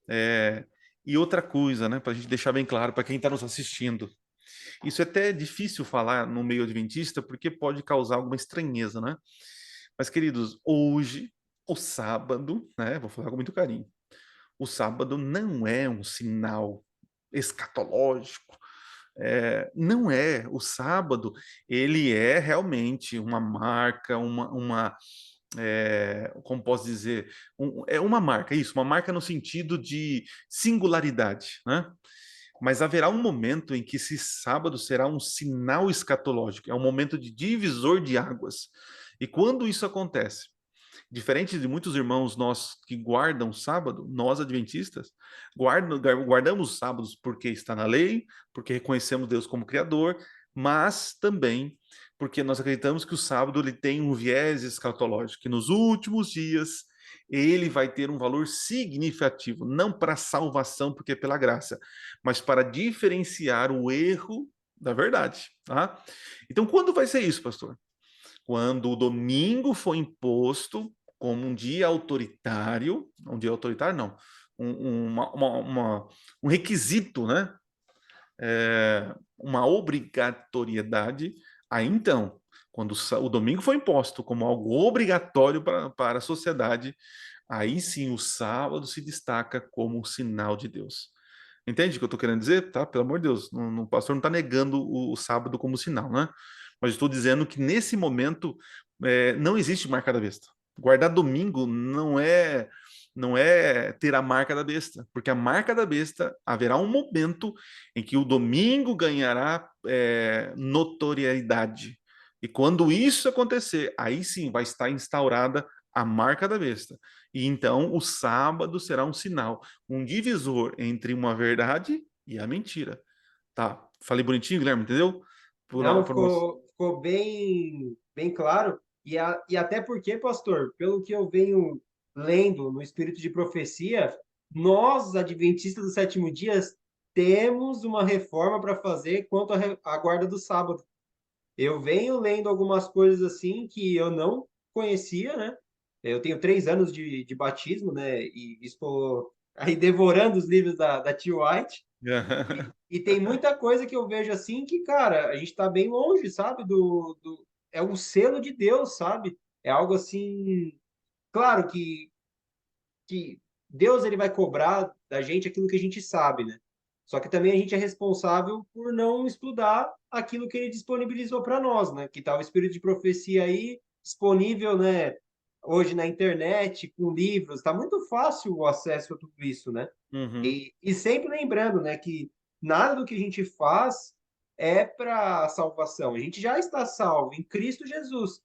É, e outra coisa, né, para a gente deixar bem claro para quem está nos assistindo, isso é até difícil falar no meio adventista porque pode causar alguma estranheza, né? Mas, queridos, hoje, o sábado, né, vou falar com muito carinho, o sábado não é um sinal escatológico, não é. O sábado, ele é realmente uma marca, como posso dizer, é uma marca, isso, uma marca no sentido de singularidade, né? Mas haverá um momento em que esse sábado será um sinal escatológico, é um momento de divisor de águas. E quando isso acontece, diferente de muitos irmãos nós que guardam o sábado, nós adventistas guardamos os sábados porque está na lei, porque reconhecemos Deus como Criador, mas também porque nós acreditamos que o sábado ele tem um viés escatológico, que nos últimos dias ele vai ter um valor significativo, não para a salvação, porque é pela graça, mas para diferenciar o erro da verdade, tá? Então, quando vai ser isso, pastor? Quando o domingo foi imposto como um dia autoritário não, um requisito, né? Uma obrigatoriedade, aí então, quando o domingo foi imposto como algo obrigatório para a sociedade, aí sim o sábado se destaca como um sinal de Deus. Entende o que eu estou querendo dizer? Tá? Pelo amor de Deus, o pastor não está negando o sábado como sinal, né? Mas estou dizendo que nesse momento não existe marca da besta. Guardar domingo não é ter a marca da besta, porque a marca da besta haverá um momento em que o domingo ganhará notoriedade. E quando isso acontecer, aí sim vai estar instaurada a marca da besta. E então o sábado será um sinal, um divisor entre uma verdade e a mentira. Tá? Falei bonitinho, Guilherme, entendeu? Não, Por nós. ficou bem, bem claro. E até porque, pastor, pelo que eu venho lendo no Espírito de Profecia, nós, adventistas do sétimo dia, temos uma reforma para fazer quanto à guarda do sábado. Eu venho lendo algumas coisas assim que eu não conhecia, né? Eu tenho 3 anos de batismo, né? E estou aí devorando os livros da T. White. E tem muita coisa que eu vejo assim que, cara, a gente está bem longe, sabe? É um selo de Deus, sabe? É algo assim. Claro que Deus ele vai cobrar da gente aquilo que a gente sabe, né? Só que também a gente é responsável por não estudar aquilo que ele disponibilizou para nós, né? Que tá o Espírito de Profecia aí disponível, né? Hoje na internet, com livros, tá muito fácil o acesso a tudo isso, né? Uhum. E sempre lembrando, né, que nada do que a gente faz é para salvação. A gente já está salvo em Cristo Jesus.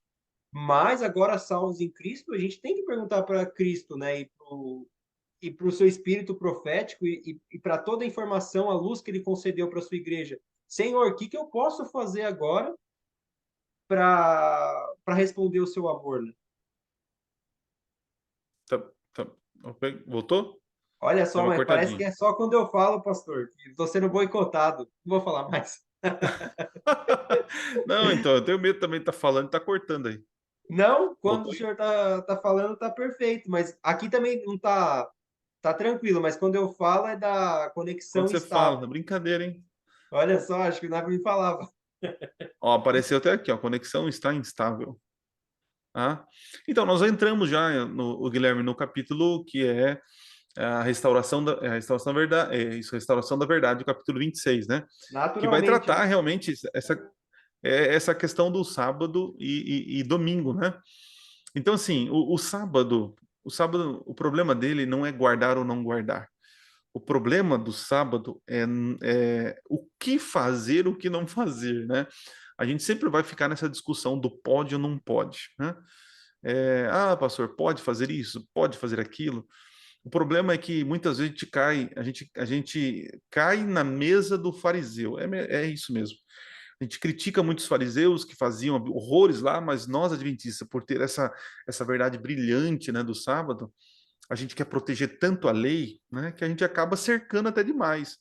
Mas agora, salvos em Cristo, a gente tem que perguntar para Cristo, né, e para o seu espírito profético e para toda a informação, a luz que ele concedeu para a sua igreja. Senhor, o que que eu posso fazer agora para responder o seu amor, né? Tá, tá. Ok, voltou? Olha Deu só, uma mas parece que cortadinha. é só quando eu falo, pastor, que estou sendo boicotado. Não vou falar mais. Não, então, eu tenho medo também de estar falando e tá cortando aí. Não, quando o Voltou aí? senhor tá falando, tá perfeito, mas aqui também não tá tranquilo, mas quando eu falo é da Quando conexão você fala, instável. brincadeira, hein? Olha só, acho que o Navi me falava. Ó, apareceu até aqui, ó, conexão está instável. Tá? Então, nós entramos já o Guilherme, no capítulo que é a restauração da verdade, isso, a restauração da verdade, o capítulo 26, né? Que vai Naturalmente, tratar né? realmente essa questão do sábado e domingo, né? Então, assim, o sábado, o problema dele não é guardar ou não guardar. O problema do sábado é o que fazer, o que não fazer, né? A gente sempre vai ficar nessa discussão do pode ou não pode, né? Pastor, pode fazer isso, pode fazer aquilo. O problema é que muitas vezes a gente cai na mesa do fariseu. É isso mesmo. A gente critica muitos fariseus que faziam horrores lá, mas nós, adventistas, por ter essa verdade brilhante, né, do sábado, a gente quer proteger tanto a lei, né, que a gente acaba cercando até demais.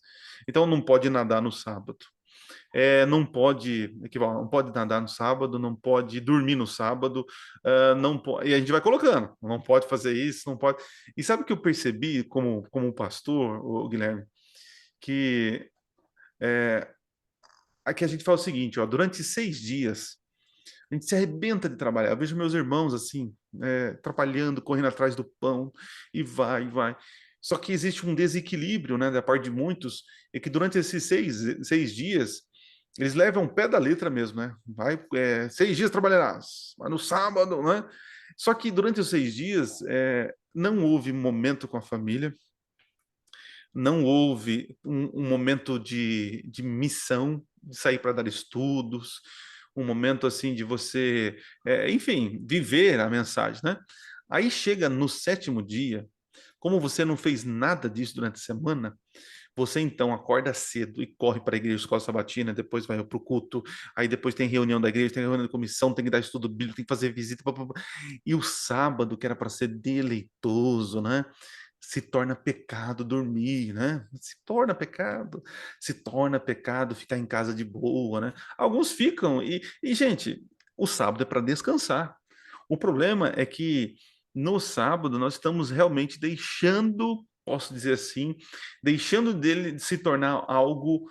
Então, não pode nadar no sábado. Não pode nadar no sábado, não pode dormir no sábado, não pode, e a gente vai colocando, não pode fazer isso, não pode. E sabe o que eu percebi como pastor, Guilherme, que aqui a gente fala o seguinte, ó, durante 6 dias a gente se arrebenta de trabalhar. Eu vejo meus irmãos assim, trabalhando, correndo atrás do pão, e vai, e vai. Só que existe um desequilíbrio, né, da parte de muitos, e que durante esses 6 dias, eles levam o pé da letra mesmo, né? Vai, 6 dias trabalharás, mas no sábado, né? Só que durante os 6 dias, não houve momento com a família, não houve um momento de missão, de sair para dar estudos, um momento assim de você, enfim, viver a mensagem, né? Aí chega no sétimo dia, como você não fez nada disso durante a semana, você então acorda cedo e corre para a igreja, escola sabatina, depois vai para o culto, aí depois tem reunião da igreja, tem reunião da comissão, tem que dar estudo bíblico, tem que fazer visita, pá, pá, pá. E o sábado, que era para ser deleitoso, né? Se torna pecado dormir, né? Se torna pecado ficar em casa de boa, né? Alguns ficam, gente, o sábado é para descansar. O problema é que no sábado nós estamos realmente deixando, posso dizer assim, deixando dele se tornar algo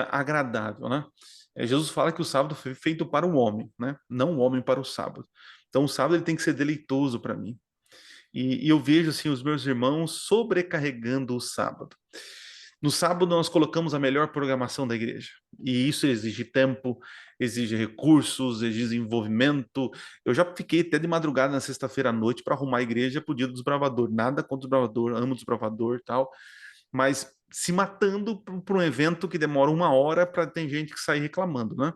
agradável, né? Jesus fala que o sábado foi feito para o homem, né? Não o homem para o sábado. Então o sábado ele tem que ser deleitoso para mim. E eu vejo assim os meus irmãos sobrecarregando o sábado. No sábado nós colocamos a melhor programação da igreja. E isso exige tempo, exige recursos, exige envolvimento. Eu já fiquei até de madrugada na sexta-feira à noite para arrumar a igreja pro dia do desbravador. Nada contra o desbravador, amo o desbravador e tal, mas se matando para um evento que demora 1 hora para tem gente que sai reclamando, né?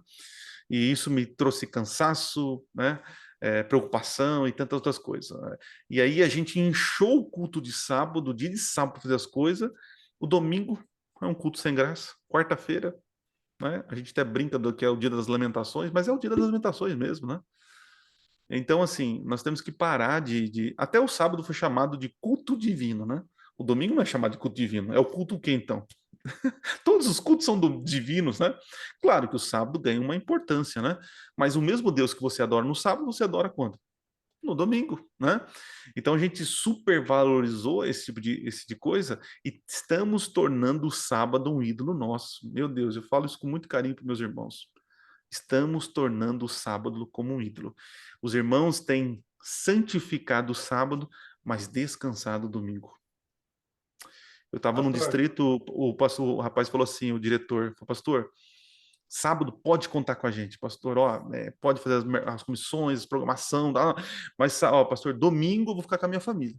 E isso me trouxe cansaço, né? Preocupação e tantas outras coisas, né? E aí a gente inchou o culto de sábado, o dia de sábado para fazer as coisas. O domingo é um culto sem graça. Quarta-feira, né? A gente até brinca do que é o dia das lamentações, mas é o dia das lamentações mesmo, né? Então, assim, nós temos que parar Até o sábado foi chamado de culto divino, né? O domingo não é chamado de culto divino. É o culto o quê, então? Todos os cultos são divinos, né? Claro que o sábado ganha uma importância, né? Mas o mesmo Deus que você adora no sábado, você adora quando? No domingo, né? Então a gente supervalorizou esse tipo de coisa e estamos tornando o sábado um ídolo nosso. Meu Deus, eu falo isso com muito carinho para meus irmãos. Estamos tornando o sábado como um ídolo. Os irmãos têm santificado o sábado, mas descansado o domingo. Eu estava num Pastor, distrito, o rapaz falou assim, o diretor, falou, pastor, sábado pode contar com a gente, pastor, ó, pode fazer as comissões, programação, tá? Mas, ó, pastor, domingo eu vou ficar com a minha família.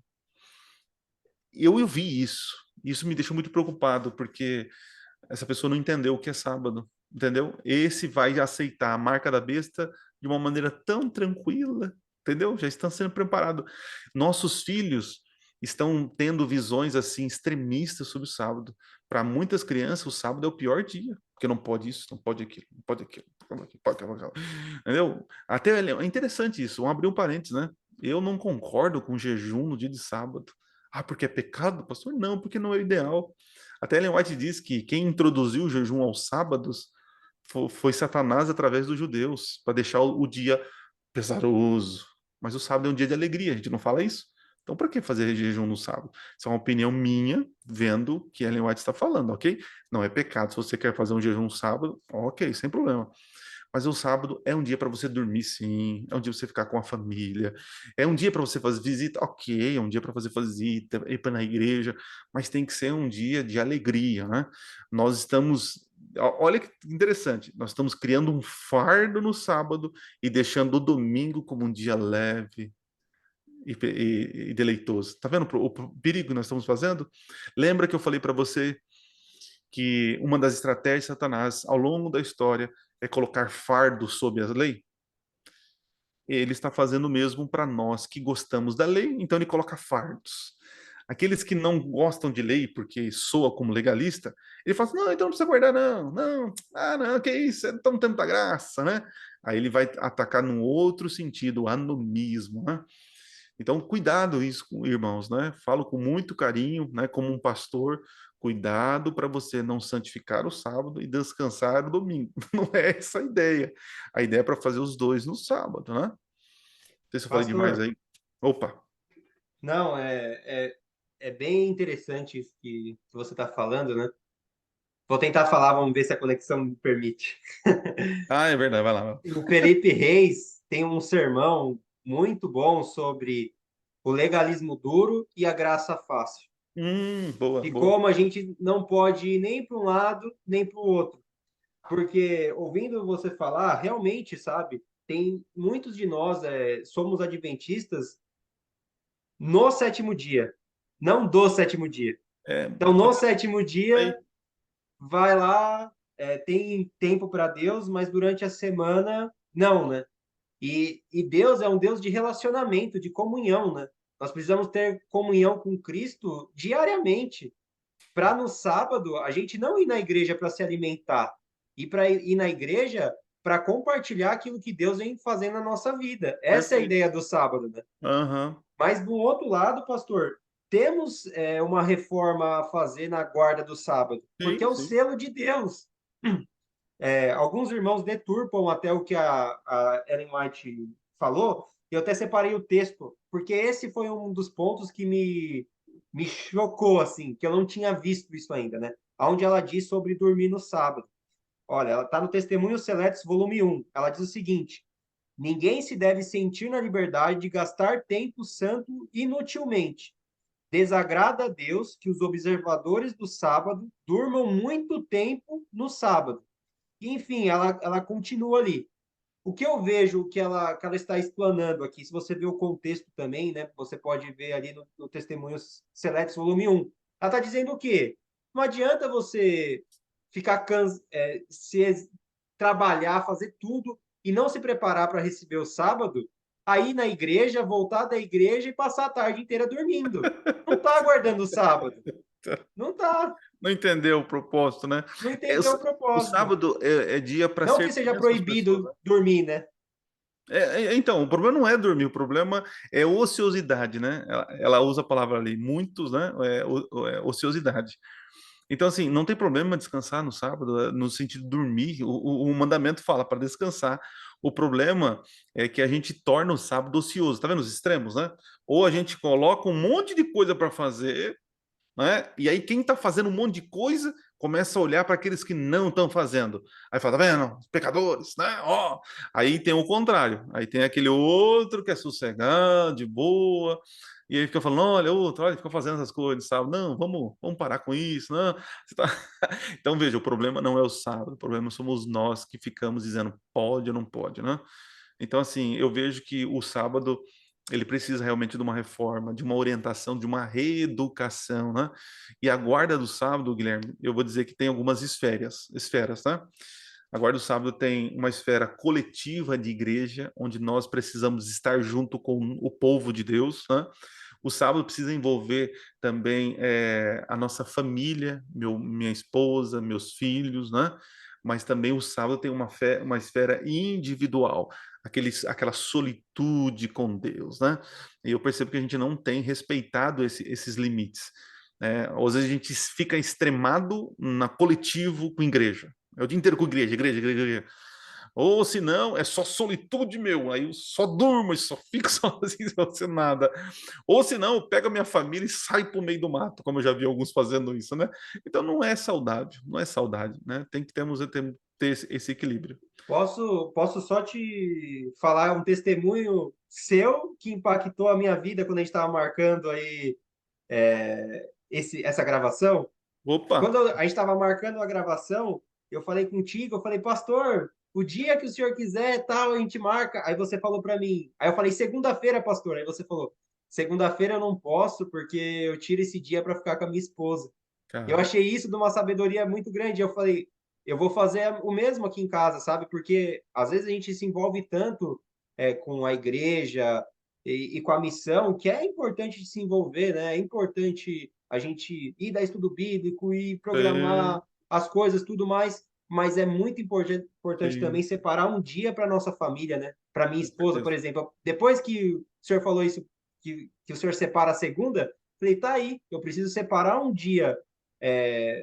Eu vi isso. Isso me deixou muito preocupado, porque essa pessoa não entendeu o que é sábado, entendeu? Esse vai aceitar a marca da besta de uma maneira tão tranquila, entendeu? Já estão sendo preparados. Nossos filhos estão tendo visões assim extremistas sobre o sábado. Para muitas crianças, o sábado é o pior dia, porque não pode isso, não pode aquilo, não pode aquilo, não pode aquilo, entendeu? Até é interessante isso, vamos abrir um parênteses, né? Eu não concordo com jejum no dia de sábado. Ah, porque é pecado, pastor? Não, porque não é o ideal. Até Ellen White diz que quem introduziu o jejum aos sábados foi Satanás através dos judeus, para deixar o dia pesaroso. Mas o sábado é um dia de alegria, a gente não fala isso? Então, para que fazer jejum no sábado? Isso é uma opinião minha, vendo o que Ellen White está falando, ok? Não é pecado. Se você quer fazer um jejum no sábado, ok, sem problema. Mas o sábado é um dia para você dormir, sim. É um dia para você ficar com a família. É um dia para você fazer visita, ok. É um dia para fazer visita, ir para na igreja. Mas tem que ser um dia de alegria, né? Nós estamos. Olha que interessante. Nós estamos criando um fardo no sábado e deixando o domingo como um dia leve e deleitoso. Tá vendo o perigo que nós estamos fazendo? Lembra que eu falei para você que uma das estratégias de Satanás ao longo da história é colocar fardo sobre a lei? Ele está fazendo o mesmo para nós que gostamos da lei, então ele coloca fardos. Aqueles que não gostam de lei porque soa como legalista, ele fala assim, não, então não precisa guardar não, não, ah não, que isso, então não tem muita graça, né? Aí ele vai atacar num outro sentido, o anomismo, né? Então, cuidado isso, irmãos, né? Falo com muito carinho, né? Como um pastor, cuidado para você não santificar o sábado e descansar o domingo. Não é essa a ideia. A ideia é para fazer os dois no sábado, né? Não sei se eu falei demais Pastor, aí. Opa! não, é bem interessante isso que você está falando, né? Vou tentar falar, vamos ver se a conexão me permite. Ah, é verdade, vai lá. O Felipe Reis tem um sermão muito bom sobre o legalismo duro e a graça fácil. Boa, E boa. como a gente não pode ir nem para um lado, nem para o outro. Porque ouvindo você falar, realmente, sabe, tem muitos de nós somos adventistas no sétimo dia, não do sétimo dia. É, Então, no tá sétimo dia, aí. vai lá, tem tempo para Deus, mas durante a semana, não, né? E Deus é um Deus de relacionamento, de comunhão, né? Nós precisamos ter comunhão com Cristo diariamente, para no sábado a gente não ir na igreja para se alimentar, e para ir na igreja para compartilhar aquilo que Deus vem fazendo na nossa vida. Essa é a Perfeito. ideia do sábado, né? Aham. Mas do outro lado, pastor, temos uma reforma a fazer na guarda do sábado, porque Sim, é o sim. selo de Deus. Alguns irmãos deturpam até o que a Ellen White falou, e eu até separei o texto, porque esse foi um dos pontos que me chocou, assim, que eu não tinha visto isso ainda, né? Onde ela diz sobre dormir no sábado. Olha, ela está no Testemunhos Seletos, volume 1. Ela diz o seguinte: ninguém se deve sentir na liberdade de gastar tempo santo inutilmente. Desagrada a Deus que os observadores do sábado durmam muito tempo no sábado. Enfim, ela continua ali. O que eu vejo que ela está explanando aqui, se você ver o contexto também, né? Você pode ver ali no Testemunhos Seletos, volume 1. Ela está dizendo o quê? Não adianta você ficar trabalhar, fazer tudo e não se preparar para receber o sábado, aí na igreja, voltar da igreja e passar a tarde inteira dormindo. Não está aguardando o sábado. Não está. Não entendeu o propósito, né? Não É, o, entendeu o o propósito. sábado é dia para Não que ser seja bênção às pessoas, né? proibido dormir, né? Então, o problema não é dormir, o problema é ociosidade, né? Ela usa a palavra ali, muitos, né? Ociosidade. Então, assim, não tem problema descansar no sábado, no sentido de dormir. O mandamento fala para descansar. O problema é que a gente torna o sábado ocioso. Tá vendo os extremos, né? Ou a gente coloca um monte de coisa para fazer, né? E aí quem está fazendo um monte de coisa começa a olhar para aqueles que não estão fazendo. Aí fala, tá vendo? Os pecadores, né? Ó. Aí tem o contrário. Aí tem aquele outro que é sossegado, de boa. E aí fica falando, olha, outro, olha, fica fazendo essas coisas, sabe? Não, vamos parar com isso, não. Tá... Então, veja, o problema não é o sábado, o problema somos nós que ficamos dizendo pode ou não pode, né? Então, assim, eu vejo que o sábado ele precisa realmente de uma reforma, de uma orientação, de uma reeducação, né? E a guarda do sábado, Guilherme, eu vou dizer que tem algumas esferas, tá? A guarda do sábado tem uma esfera coletiva de igreja, onde nós precisamos estar junto com o povo de Deus, né? O sábado precisa envolver também a nossa família, minha esposa, meus filhos, né? Mas também o sábado tem uma esfera individual, aquela solitude com Deus, né? E eu percebo que a gente não tem respeitado esses limites. Às vezes a gente fica extremado na coletivo com igreja. É o dia inteiro com igreja, igreja, igreja, igreja. Ou se não, é só solitude, meu. Aí eu só durmo e só fico sozinho, sem fazer nada. Ou se não, eu pego a minha família e saio pro meio do mato, como eu já vi alguns fazendo isso, né? Então não é saudável, não é saudade, né? Tem que ter esse equilíbrio. Posso só te falar um testemunho seu que impactou a minha vida quando a gente estava marcando aí essa gravação? Opa! Quando a gente estava marcando a gravação, eu falei contigo, eu falei, pastor, o dia que o senhor quiser, tal, a gente marca. Aí você falou para mim. Aí eu falei, segunda-feira, pastor. Aí você falou, segunda-feira eu não posso porque eu tiro esse dia para ficar com a minha esposa. Eu Cara, achei isso de uma sabedoria muito grande. Eu falei, eu vou fazer o mesmo aqui em casa, sabe? Porque às vezes a gente se envolve tanto com a igreja e com a missão que é importante se envolver, né? É importante a gente ir dar estudo bíblico e é, programar as coisas, tudo mais. Mas é muito importante também sim, separar um dia para nossa família, né? Para minha com esposa, por certeza. exemplo. Depois que o senhor falou isso, que o senhor separa a segunda, falei, tá aí, eu preciso separar um dia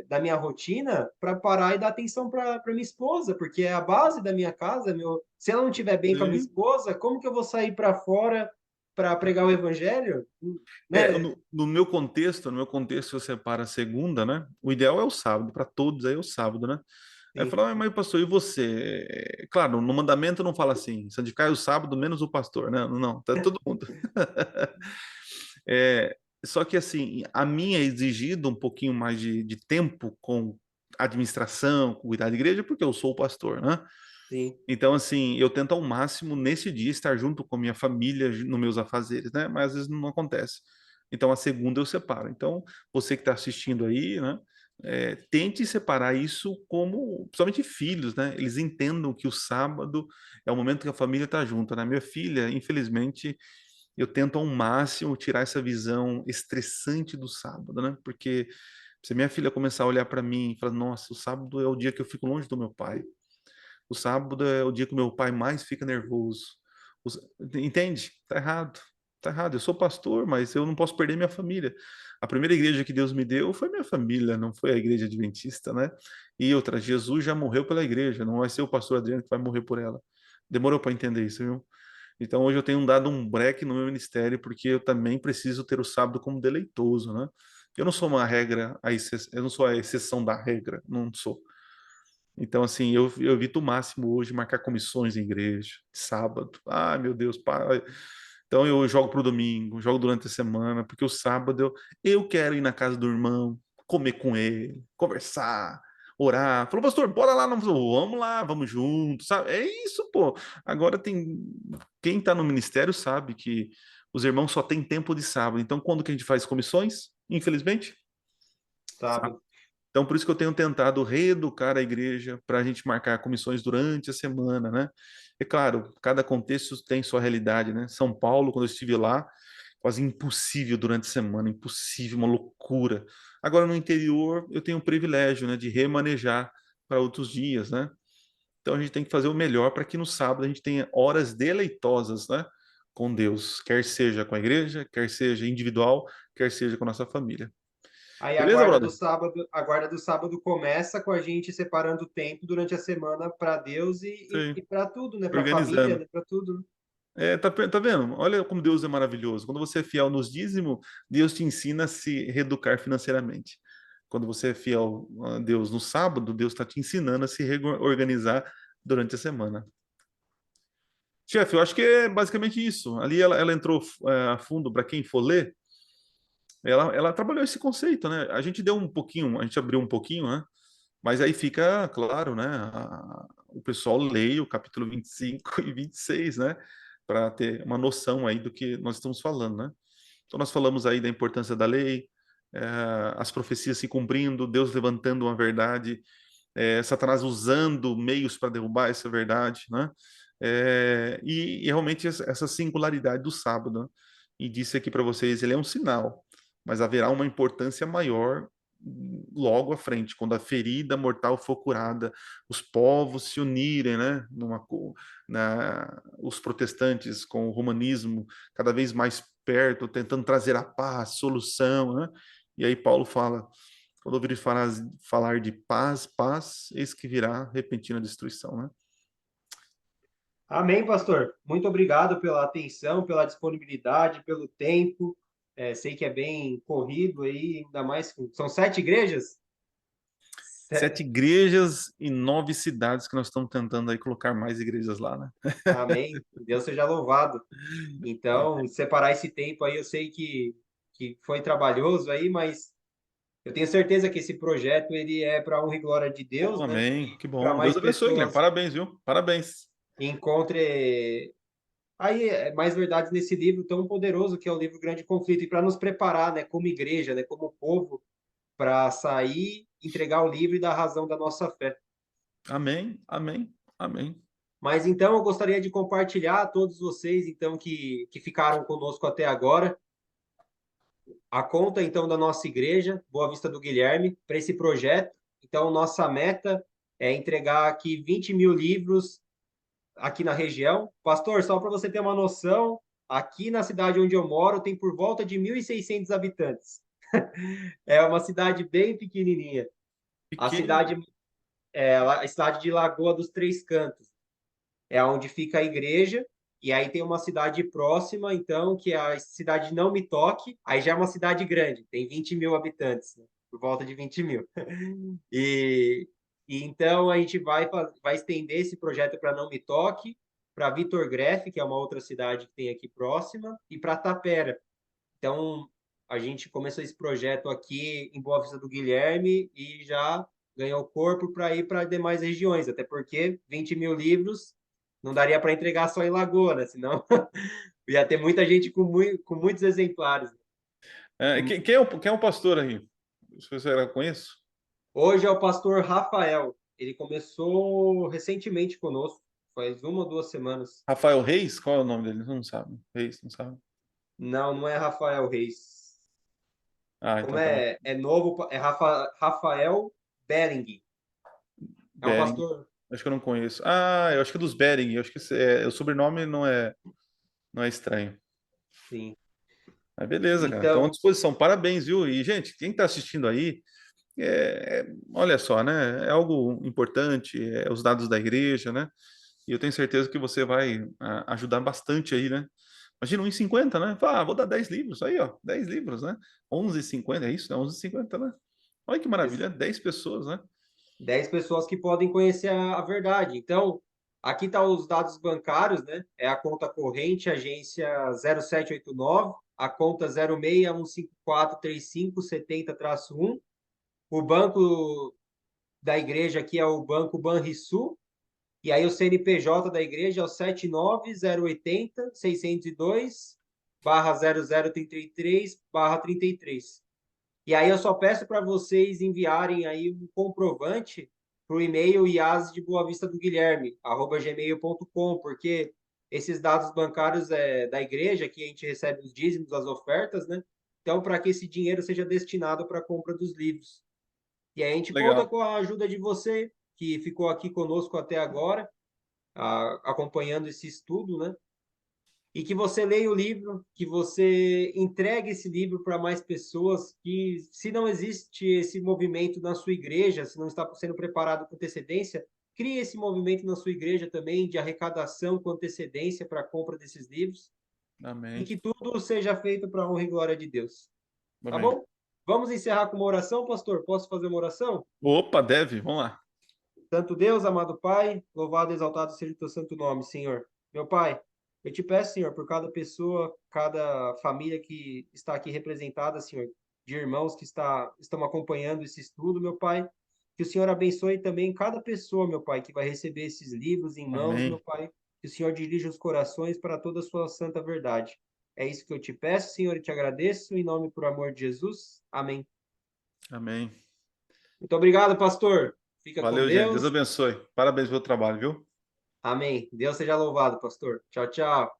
da minha rotina para parar e dar atenção para minha esposa, porque é a base da minha casa. Se ela não estiver bem com a minha Sim. esposa, como que eu vou sair para fora para pregar o evangelho? Né? No meu contexto, eu separo a segunda, né? O ideal é o sábado, para todos aí é o sábado, né? Aí eu Sim, falo, mas pastor, e você? Claro, no mandamento não fala assim, santificai o sábado menos o pastor, né? Não, tá todo mundo. É, só que assim, a minha é exigido um pouquinho mais de tempo com administração, com cuidar da igreja, porque eu sou o pastor, né? sim. Então, assim, eu tento ao máximo nesse dia estar junto com minha família nos meus afazeres, né? Mas às vezes não acontece. Então, a segunda eu separo. Então, você que está assistindo aí, né? Tente separar isso como, principalmente filhos, né? Eles entendam que o sábado é o momento que a família está junta, né? Minha filha, infelizmente, eu tento ao máximo tirar essa visão estressante do sábado, né? Porque se minha filha começar a olhar para mim e falar, nossa, o sábado é o dia que eu fico longe do meu pai. O sábado é o dia que o meu pai mais fica nervoso. Entende? Tá errado. Tá errado. Eu sou pastor, mas eu não posso perder minha família. A primeira igreja que Deus me deu foi minha família, não foi a igreja adventista, né? E outra, Jesus já morreu pela igreja, não vai ser o pastor Adriano que vai morrer por ela. Demorou para entender isso, viu? Então hoje eu tenho dado um break no meu ministério porque eu também preciso ter o sábado como deleitoso, né? Eu não sou uma regra, eu não sou a exceção da regra, não sou. Então, assim, eu evito o máximo hoje marcar comissões em igreja, sábado. Ai, meu Deus, pai. Então eu jogo para o domingo, jogo durante a semana, porque o sábado eu quero ir na casa do irmão, comer com ele, conversar, orar. Falou, pastor, bora lá, não, vamos lá, vamos juntos, sabe? É isso, pô. Agora tem. Quem está no ministério sabe que os irmãos só têm tempo de sábado. Então, quando que a gente faz comissões? Infelizmente, Sábado. então, por isso que eu tenho tentado reeducar a igreja para a gente marcar comissões durante a semana, né? É claro, cada contexto tem sua realidade, né? São Paulo, quando eu estive lá, quase impossível durante a semana, impossível, uma loucura. Agora, no interior, eu tenho o privilégio, né, de remanejar para outros dias, né? Então, a gente tem que fazer o melhor para que no sábado a gente tenha horas deleitosas, né? Com Deus, quer seja com a igreja, quer seja individual, quer seja com a nossa família. Aí Beleza, brother? a guarda do sábado começa com a gente separando tempo durante a semana para Deus Sim, e para tudo, né? Para a família, organizando. né? Para tudo, né? Tá vendo? Olha como Deus é maravilhoso. Quando você é fiel nos dízimos, Deus te ensina a se reeducar financeiramente. Quando você é fiel a Deus no sábado, Deus está te ensinando a se organizar durante a semana. Chefe, eu acho que é basicamente isso. Ali ela entrou a fundo para quem for ler. Ela trabalhou esse conceito, né? A gente deu um pouquinho, a gente abriu um pouquinho, né? Mas aí fica claro, né? O pessoal leia o capítulo 25 e 26, né? Para ter uma noção aí do que nós estamos falando, né? Então, nós falamos aí da importância da lei, eh, as profecias se cumprindo, Deus levantando uma verdade, Satanás usando meios para derrubar essa verdade, né? E realmente essa singularidade do sábado, né? e disse aqui para vocês, ele é um sinal, mas haverá uma importância maior logo à frente, quando a ferida mortal for curada, os povos se unirem, né, os protestantes com o romanismo cada vez mais perto, tentando trazer a paz, solução, né? E aí Paulo fala, quando ouvir falar de paz, paz, eis que virá repentina destruição, né? Amém, pastor. Muito obrigado pela atenção, pela disponibilidade, pelo tempo. Sei que é bem corrido aí, ainda mais. São 7 igrejas? 7 igrejas e 9 cidades que nós estamos tentando aí colocar mais igrejas lá, né? Amém. Deus seja louvado. Então, separar esse tempo aí, eu sei que foi trabalhoso aí, mas eu tenho certeza que esse projeto ele é para honra e glória de Oh, Deus, né? amém. Que Para bom. mais Deus abençoe, Guilherme. pessoas Parabéns, viu? Parabéns. encontre aí mais verdades nesse livro tão poderoso que é o livro Grande Conflito e para nos preparar, né, como igreja, né, como povo, para sair, entregar o livro e dar razão da nossa fé. Amém, amém, amém. Mas então eu gostaria de compartilhar a todos vocês então que ficaram conosco até agora a conta então da nossa igreja, Boa Vista do Guilherme, para esse projeto. Então nossa meta é entregar aqui 20 mil livros aqui na região. Pastor, só para você ter uma noção, aqui na cidade onde eu moro tem por volta de 1.600 habitantes. É uma cidade bem pequenininha. A Pequeno. cidade é a cidade de Lagoa dos Três Cantos. É onde fica a igreja, e aí tem uma cidade próxima, então, que é a cidade de Não Me Toque, aí já é uma cidade grande, tem 20 mil habitantes, né? Por volta de 20 mil. E, e então a gente vai estender esse projeto para Não Me Toque, para Vitor Greff, que é uma outra cidade que tem aqui próxima, e para Tapera. Então, a gente começou esse projeto aqui em Boa Vista do Guilherme e já ganhou corpo para ir para demais regiões, até porque 20 mil livros não daria para entregar só em Lagoa, né? Senão ia ter muita gente com muitos exemplares. Quem é o pastor aí? Se você era conheço? Hoje é o pastor Rafael. Ele começou recentemente conosco, faz 1 ou 2 semanas. Rafael Reis? Qual é o nome dele? Não sabe. Reis, não sabe. Não, não é Rafael Reis. Ah, Como então tá. é novo, é Rafael Belling. É um Bering. pastor. Acho que eu não conheço. Ah, eu acho que é dos Bering. Eu acho que o sobrenome não é estranho. Sim. Mas beleza, cara. Então, à Então, disposição. Parabéns, viu? E, gente, quem está assistindo aí, olha só, né? É algo importante, os dados da igreja, né? E eu tenho certeza que você vai ajudar bastante aí, né? Imagina 1,50, né? Fala, vou dar 10 livros, aí, ó, 10 livros, né? 11,50, é isso, né? 11,50, né? Olha que maravilha, 10 pessoas, né? 10 pessoas que podem conhecer a verdade. Então, aqui tá os dados bancários, né? É a conta corrente, agência 0789, a conta 0615435570-1. O banco da igreja aqui é o Banco Banrisul, e aí o CNPJ da igreja é o 79080-602/0033/33. E aí eu só peço para vocês enviarem aí um comprovante para o e-mail iasdeboavista do Guilherme@gmail.com, porque esses dados bancários da igreja, que a gente recebe os dízimos, as ofertas, né? Então, para que esse dinheiro seja destinado para a compra dos livros. E aí a gente conta Legal. com a ajuda de você, que ficou aqui conosco até agora, acompanhando esse estudo, né? E que você leia o livro, que você entregue esse livro para mais pessoas, que se não existe esse movimento na sua igreja, se não está sendo preparado com antecedência, crie esse movimento na sua igreja também de arrecadação com antecedência para a compra desses livros e Amém. que tudo seja feito para a honra e glória de Deus. Tá Amém. bom? Vamos encerrar com uma oração, pastor? Posso fazer uma oração? Opa, deve, vamos lá. Santo Deus, amado Pai, louvado e exaltado seja o teu santo nome, Senhor. Meu Pai, eu te peço, Senhor, por cada pessoa, cada família que está aqui representada, Senhor, de irmãos que estão acompanhando esse estudo, meu Pai, que o Senhor abençoe também cada pessoa, meu Pai, que vai receber esses livros em mãos, meu Amém. Pai, que o Senhor dirija os corações para toda a sua santa verdade. É isso que eu te peço, Senhor, e te agradeço, em nome e por amor de Jesus. Amém. Amém. Muito obrigado, pastor. Fica com Valeu, gente. Deus Deus. abençoe. Parabéns pelo trabalho, viu? Amém. Deus seja louvado, pastor. Tchau, tchau.